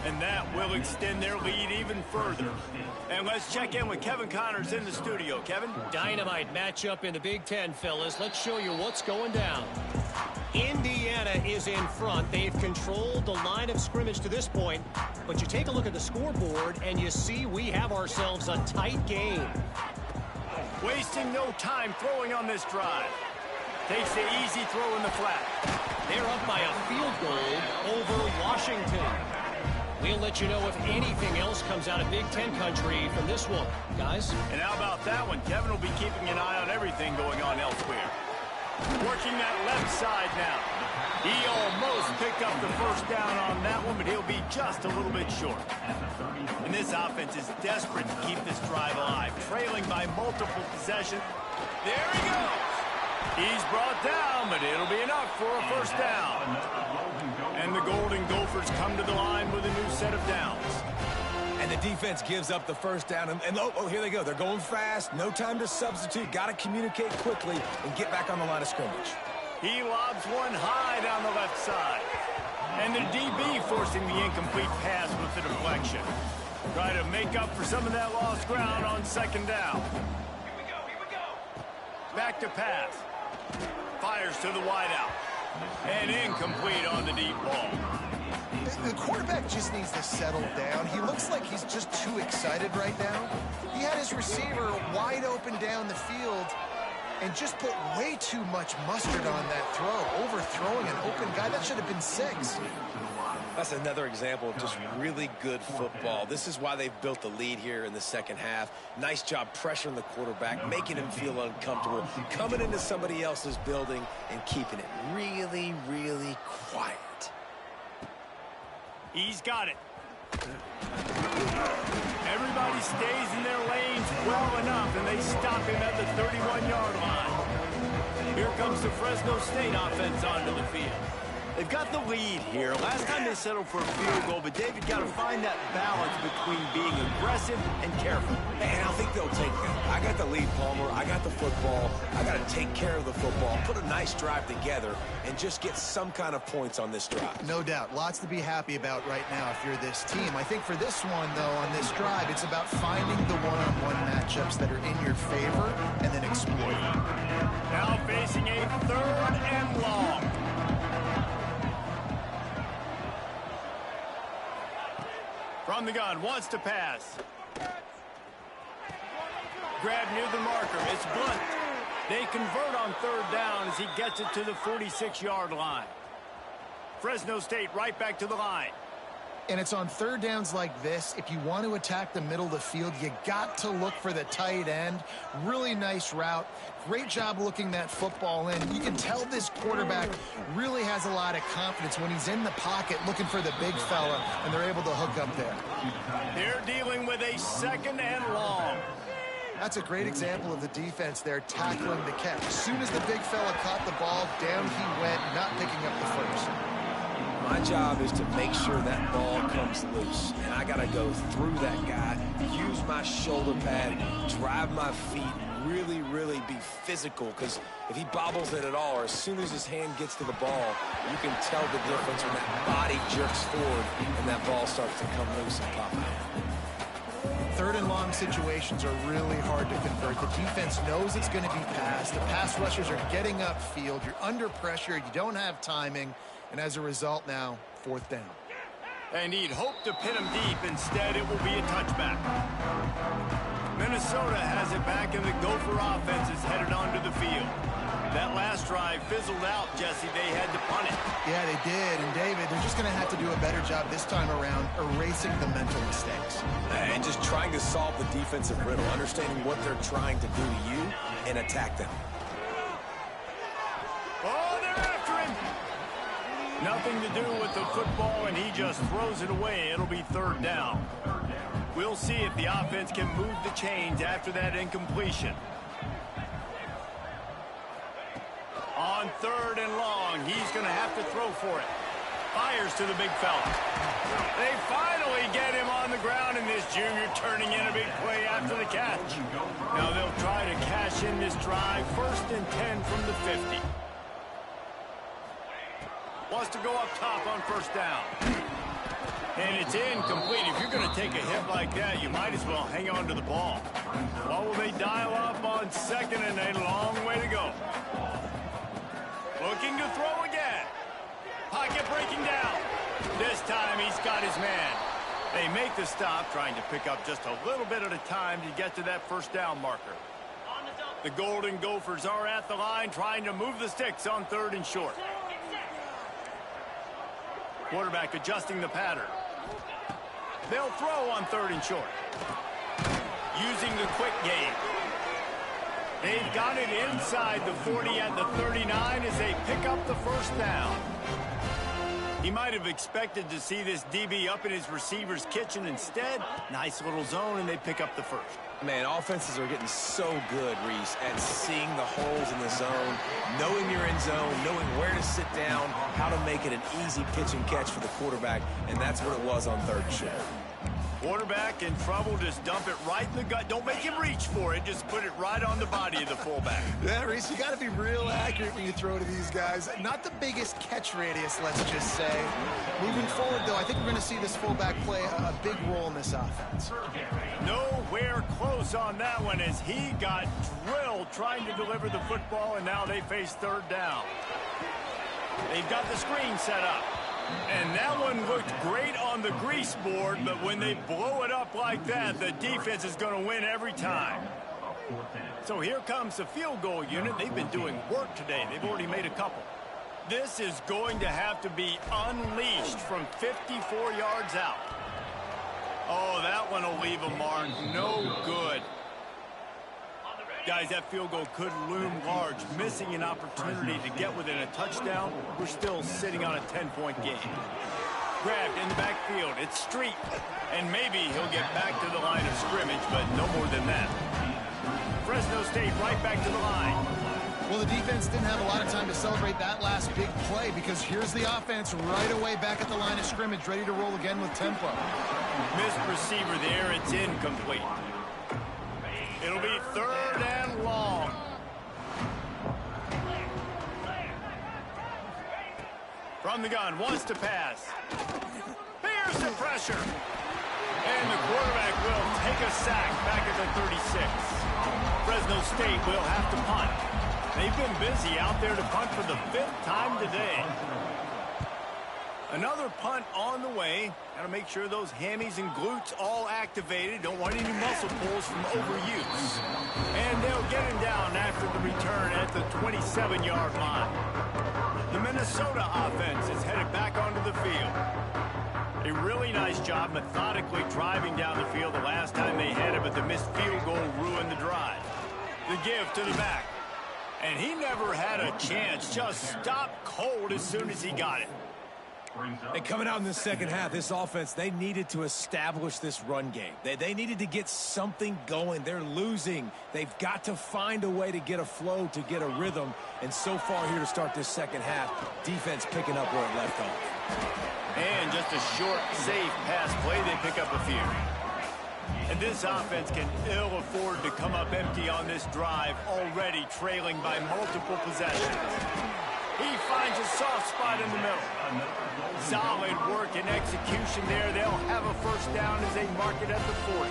And that will extend their lead even further. And let's check in with Kevin Connors in the studio. Kevin? Dynamite matchup in the Big Ten, fellas. Let's show you what's going down. Indiana is in front. They've controlled the line of scrimmage to this point. But you take a look at the scoreboard, and you see we have ourselves a tight game. Wasting no time throwing on this drive. Takes the easy throw in the flat. They're up by a field goal over Washington. We'll let you know if anything else comes out of Big Ten country from this one, guys. And how about that one? Kevin will be keeping an eye on everything going on elsewhere. Working that left side now. He almost picked up the 1st down on that one, but he'll be just a little bit short. And this offense is desperate to keep this drive alive, trailing by multiple possessions. There he goes. He's brought down, but it'll be enough for a 1st down. And the Golden Gophers come to the line with a new set of downs. And the defense gives up the 1st down. And oh, here they go. They're going fast. No time to substitute. Got to communicate quickly and get back on the line of scrimmage. He lobs one high down the left side. And the DB forcing the incomplete pass with the deflection. Try to make up for some of that lost ground on 2nd down. Here we go. Back to pass. Fires to the wideout. And incomplete on the deep ball. The quarterback just needs to settle down. He looks like he's just too excited right now. He had his receiver wide open down the field and just put way too much mustard on that throw, overthrowing an open guy. That should have been 6. That's another example of just really good football. This is why they've built the lead here in the 2nd half. Nice job pressuring the quarterback, making him feel uncomfortable, coming into somebody else's building and keeping it really, really quiet. He's got it. Everybody stays in their lanes well enough, and they stop him at the 31-yard line. Here comes the Fresno State offense onto the field. They've got the lead here. Last time they settled for a field goal, but David got to find that balance between being aggressive and careful. And I think they'll take that. I got the lead, Palmer. I got the football. I got to take care of the football, put a nice drive together, and just get some kind of points on this drive. No doubt. Lots to be happy about right now if you're this team. I think for this one, though, on this drive, it's about finding the one-on-one matchups that are in your favor and then exploiting them. Now facing a 3rd and long. From the gun, wants to pass. Grab near the marker. It's Blunt. They convert on 3rd down as he gets it to the 46-yard line. Fresno State right back to the line. And it's on 3rd downs like this. If you want to attack the middle of the field, you got to look for the tight end. Really nice route. Great job looking that football in. You can tell this quarterback really has a lot of confidence when he's in the pocket looking for the big fella, and they're able to hook up there. They're dealing with a 2nd and long. That's a great example of the defense there tackling the catch. As soon as the big fella caught the ball, down he went, not picking up the 1st. My job is to make sure that ball comes loose, and I got to go through that guy, use my shoulder pad, drive my feet, really be physical, because if he bobbles it at all, or as soon as his hand gets to the ball, you can tell the difference when that body jerks forward and that ball starts to come loose and pop out. 3rd and long situations are really hard to convert. The defense knows it's going to be passed. The pass rushers are getting upfield. You're under pressure. You don't have timing. And as a result now, 4th down. And he'd hoped to pin him deep. Instead, it will be a touchback. Minnesota has it back, and the Gopher offense is headed onto the field. That last drive fizzled out, Jesse. They had to punt it. Yeah, they did. And, David, they're just going to have to do a better job this time around erasing the mental mistakes. And just trying to solve the defensive riddle, understanding what they're trying to do to you and attack them. Oh, they're after him. Nothing to do with the football, and he just throws it away. It'll be third down. We'll see if the offense can move the chains after that incompletion. On third and long, he's going to have to throw for it. Fires to the big fella. They finally get him on the ground, and this junior turning in a big play after the catch. Now they'll try to cash in this drive. 1st and 10 from the 50. Wants to go up top on 1st down. And it's incomplete. If you're going to take a hit like that, you might as well hang on to the ball. Well, will they dial up on 2nd and a long way to go? Looking to throw again. Pocket breaking down. This time he's got his man. They make the stop, trying to pick up just a little bit at a time to get to that 1st down marker. The Golden Gophers are at the line, trying to move the sticks on 3rd and short. Quarterback adjusting the pattern. They'll throw on 3rd and short. Using the quick game. They've got it inside the 40 at the 39 as they pick up the 1st down. He might have expected to see this DB up in his receiver's kitchen. Instead, nice little zone, and they pick up the 1st. Man, offenses are getting so good, Reese, at seeing the holes in the zone, knowing you're in zone, knowing where to sit down, how to make it an easy pitch and catch for the quarterback, and that's what it was on 3rd and short. Quarterback in trouble, just dump it right in the gut. Don't make him reach for it. Just put it right on the body of the fullback. Yeah, Reese, you got to be real accurate when you throw to these guys. Not the biggest catch radius, let's just say. Moving forward, though, I think we're going to see this fullback play a big role in this offense. Nowhere close on that one as he got drilled trying to deliver the football, and now they face 3rd down. They've got the screen set up. And that one looked great on the grease board, but when they blow it up like that, the defense is going to win every time. So here comes the field goal unit. They've been doing work today. They've already made a couple. This is going to have to be unleashed from 54 yards out. Oh, that one will leave a mark. No good. Guys, that field goal could loom large. Missing an opportunity to get within a touchdown. We're still sitting on a 10-point game. Grabbed in the backfield. It's Street. And maybe he'll get back to the line of scrimmage, but no more than that. Fresno State right back to the line. Well, the defense didn't have a lot of time to celebrate that last big play because here's the offense right away back at the line of scrimmage, ready to roll again with tempo. Missed receiver there. It's incomplete. It'll be 3rd and long. From the gun, wants to pass. Here's the pressure. And the quarterback will take a sack back at the 36. Fresno State will have to punt. They've been busy out there to punt for the 5th time today. Another punt on the way. Got to make sure those hammies and glutes all activated. Don't want any muscle pulls from overuse. And they'll get him down after the return at the 27-yard line. The Minnesota offense is headed back onto the field. A really nice job methodically driving down the field the last time they had it, but the missed field goal ruined the drive. The give to the back. And he never had a chance. Just stopped cold as soon as he got it. And coming out in the second half, this offense, they needed to establish this run game. They needed to get something going. They're losing. They've got to find a way to get a flow, to get a rhythm. And so far here to start this second half, defense picking up where it left off. And just a short, safe pass play. They pick up a few. And this offense can ill afford to come up empty on this drive, already trailing by multiple possessions. He finds a soft spot in the middle. Solid work and execution there. They'll have a 1st down as they mark it at the 40.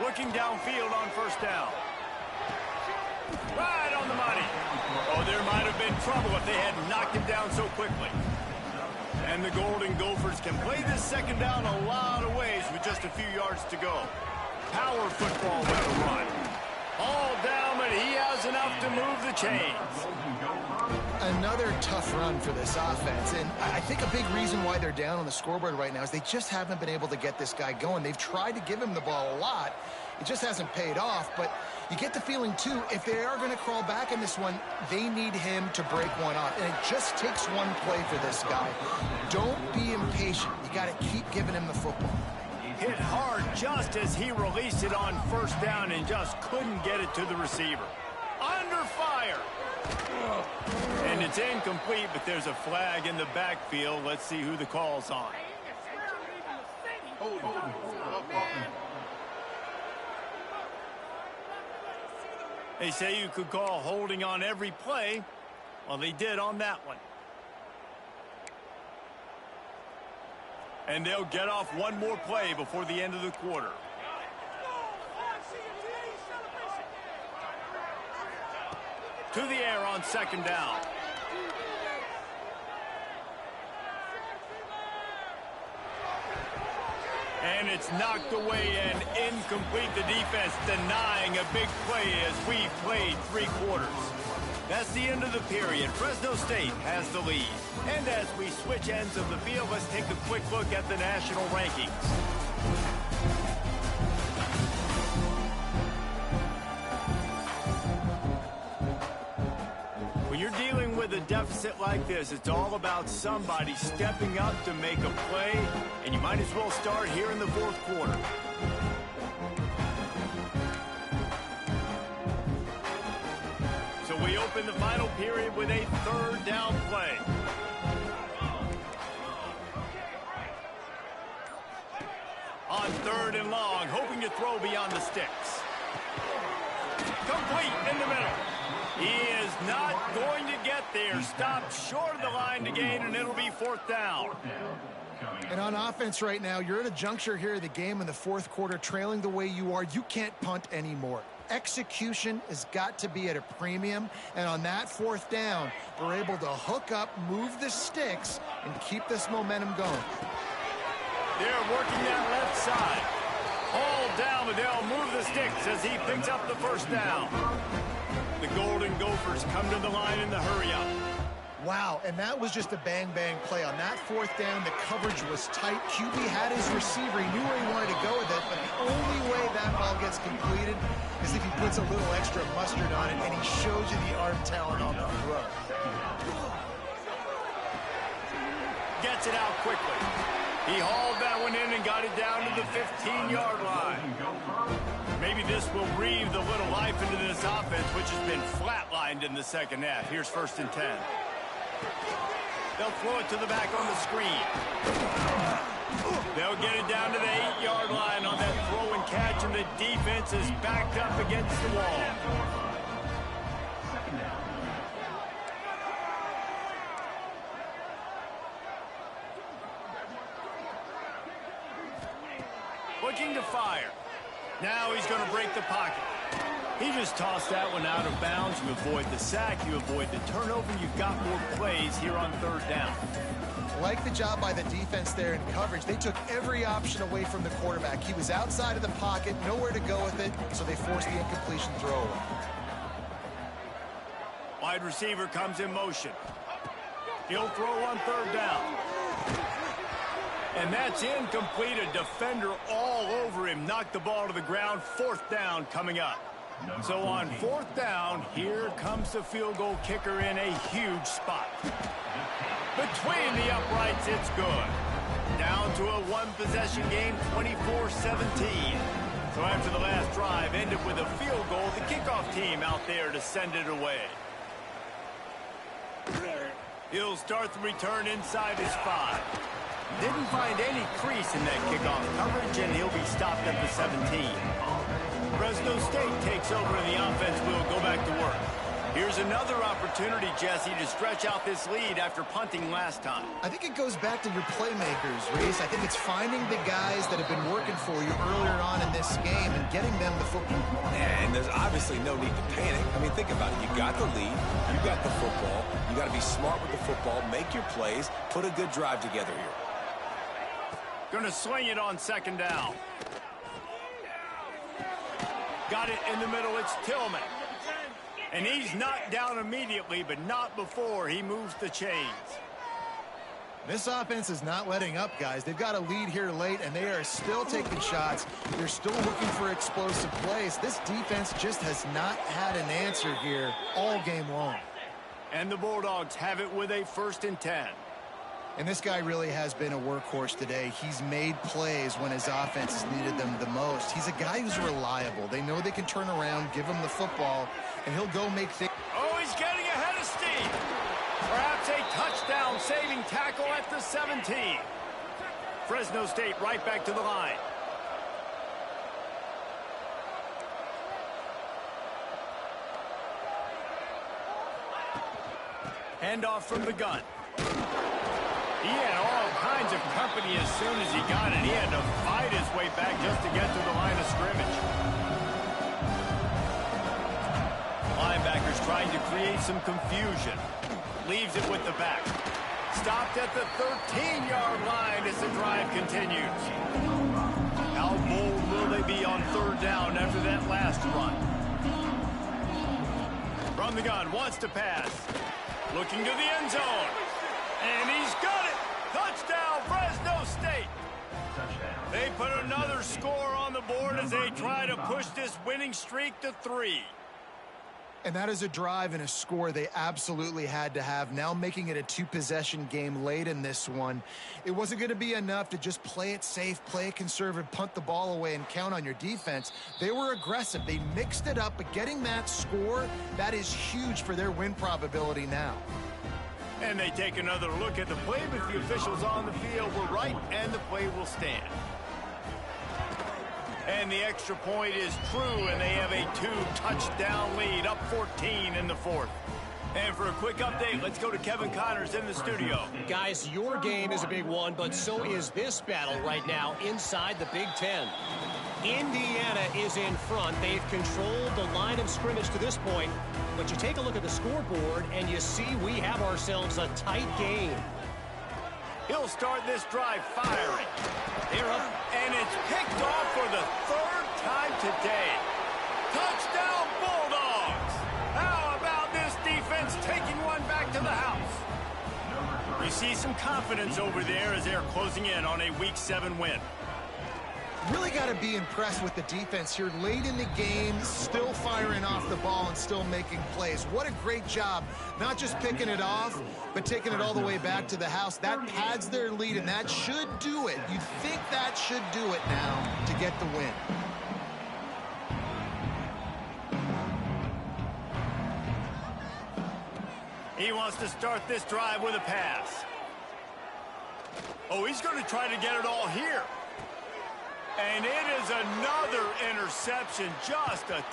Looking downfield on 1st down. Right on the money. Oh, there might have been trouble if they had knocked him down so quickly. And the Golden Gophers can play this 2nd down a lot of ways with just a few yards to go. Power football with the run. All down, but he has enough to move the chains. Another tough run for this offense, and I think a big reason why they're down on the scoreboard right now is they just haven't been able to get this guy going. They've tried to give him the ball a lot. It just hasn't paid off, but you get the feeling, too, if they are going to crawl back in this one, they need him to break one off, and it just takes one play for this guy. Don't be impatient. You got to keep giving him the football. Hit hard just as he released it on first down and just couldn't get it to the receiver. Under fire. And it's incomplete, but there's a flag in the backfield. Let's see who the call's on. They say you could call holding on every play. Well, they did on that one. And they'll get off one more play before the end of the quarter. To the air on second down. And it's knocked away and incomplete. The defense denying a big play as we've played 3 quarters. That's the end of the period. Fresno State has the lead. And as we switch ends of the field, let's take a quick look at the national rankings. When you're dealing with a deficit like this, it's all about somebody stepping up to make a play, and you might as well start here in the 4th quarter. So we open the final period with a 3rd down play. On 3rd and long, hoping to throw beyond the sticks. Complete in the middle. He is not going to get there. Stopped short of the line to gain, and it'll be 4th down. And on offense right now, you're at a juncture here of the game in the 4th quarter, trailing the way you are. You can't punt anymore. Execution has got to be at a premium, and on that 4th down, they're able to hook up, move the sticks, and keep this momentum going. They're working that left side. All down, but they'll move the sticks as he picks up the 1st down. The Golden Gophers come to the line in the hurry-up. Wow, and that was just a bang-bang play. On that 4th down, the coverage was tight. QB had his receiver. He knew where he wanted to go with it, but the only way that ball gets completed is if he puts a little extra mustard on it, and he shows you the arm talent on the throw. Gets it out quickly. He hauled that one in and got it down to the 15-yard line. Maybe this will breathe a little life into this offense, which has been flatlined in the 2nd half. Here's 1st and 10. They'll throw it to the back on the screen. They'll get it down to the 8-yard line on that throw and catch, and the defense is backed up against the wall. Looking to fire. Now he's going to break the pocket. He just tossed that one out of bounds. You avoid the sack, you avoid the turnover. You've got more plays here on 3rd down. Like the job by the defense there in coverage. They took every option away from the quarterback. He was outside of the pocket, nowhere to go with it, so they forced the incompletion throwaway. Wide receiver comes in motion. He'll throw on 3rd down. And that's incomplete. A defender all over him. Knocked the ball to the ground. 4th down coming up. So on 4th down, here comes the field goal kicker in a huge spot. Between the uprights, it's good. Down to a 1-possession game, 24-17. So after the last drive ended with a field goal, the kickoff team out there to send it away. He'll start the return inside his 5. Didn't find any crease in that kickoff coverage, and he'll be stopped at the 17. Fresno State takes over, and the offense will go back to work. Here's another opportunity, Jesse, to stretch out this lead after punting last time. I think it goes back to your playmakers, Reese. I think it's finding the guys that have been working for you earlier on in this game and getting them the football. And there's obviously no need to panic. I mean, think about it. You got the lead. You got the football. You got to be smart with the football. Make your plays. Put a good drive together here. Going to swing it on 2nd down. Got it in the middle. It's Tillman. And he's knocked down immediately, but not before he moves the chains. This offense is not letting up, guys. They've got a lead here late, and they are still taking shots. They're still looking for explosive plays. This defense just has not had an answer here all game long. And the Bulldogs have it with a 1st and 10. And this guy really has been a workhorse today. He's made plays when his offense has needed them the most. He's a guy who's reliable. They know they can turn around, give him the football, and he'll go make things. Oh, he's getting ahead of steam. Perhaps a touchdown-saving tackle at the 17. Fresno State right back to the line. Handoff from the gun. He had all kinds of company as soon as he got it. He had to fight his way back just to get to the line of scrimmage. Linebackers trying to create some confusion. Leaves it with the back. Stopped at the 13-yard line as the drive continues. How bold will they be on 3rd down after that last run? From the gun, wants to pass. Looking to the end zone. And he's got it. Touchdown, Fresno State. They put another score on the board as they try to push this winning streak to 3. And that is a drive and a score they absolutely had to have. Now making it a 2-possession game late in this one. It wasn't going to be enough to just play it safe, play it conservative, punt the ball away, and count on your defense. They were aggressive. They mixed it up, but getting that score, that is huge for their win probability now. And they take another look at the play, but the officials on the field were right, and the play will stand. And the extra point is true, and they have a 2-touchdown lead, up 14 in the 4th. And for a quick update, let's go to Kevin Connors in the studio. Guys, your game is a big one, but so is this battle right now inside the Big Ten. Indiana is in front. They've controlled the line of scrimmage to this point. But you take a look at the scoreboard, and you see we have ourselves a tight game. He'll start this drive firing. They're up, and it's picked off for the 3rd time today. Touchdown, Bulldogs! How about this defense taking one back to the house? You see some confidence over there as they're closing in on a Week 7 win. Really got to be impressed with the defense here late in the game, still firing off the ball and still making plays. What a great job, not just picking it off, but taking it all the way back to the house. That pads their lead, and that should do it. You'd think that should do it now to get the win. He wants to start this drive with a pass. Oh, he's going to try to get it all here. And it is another interception, just a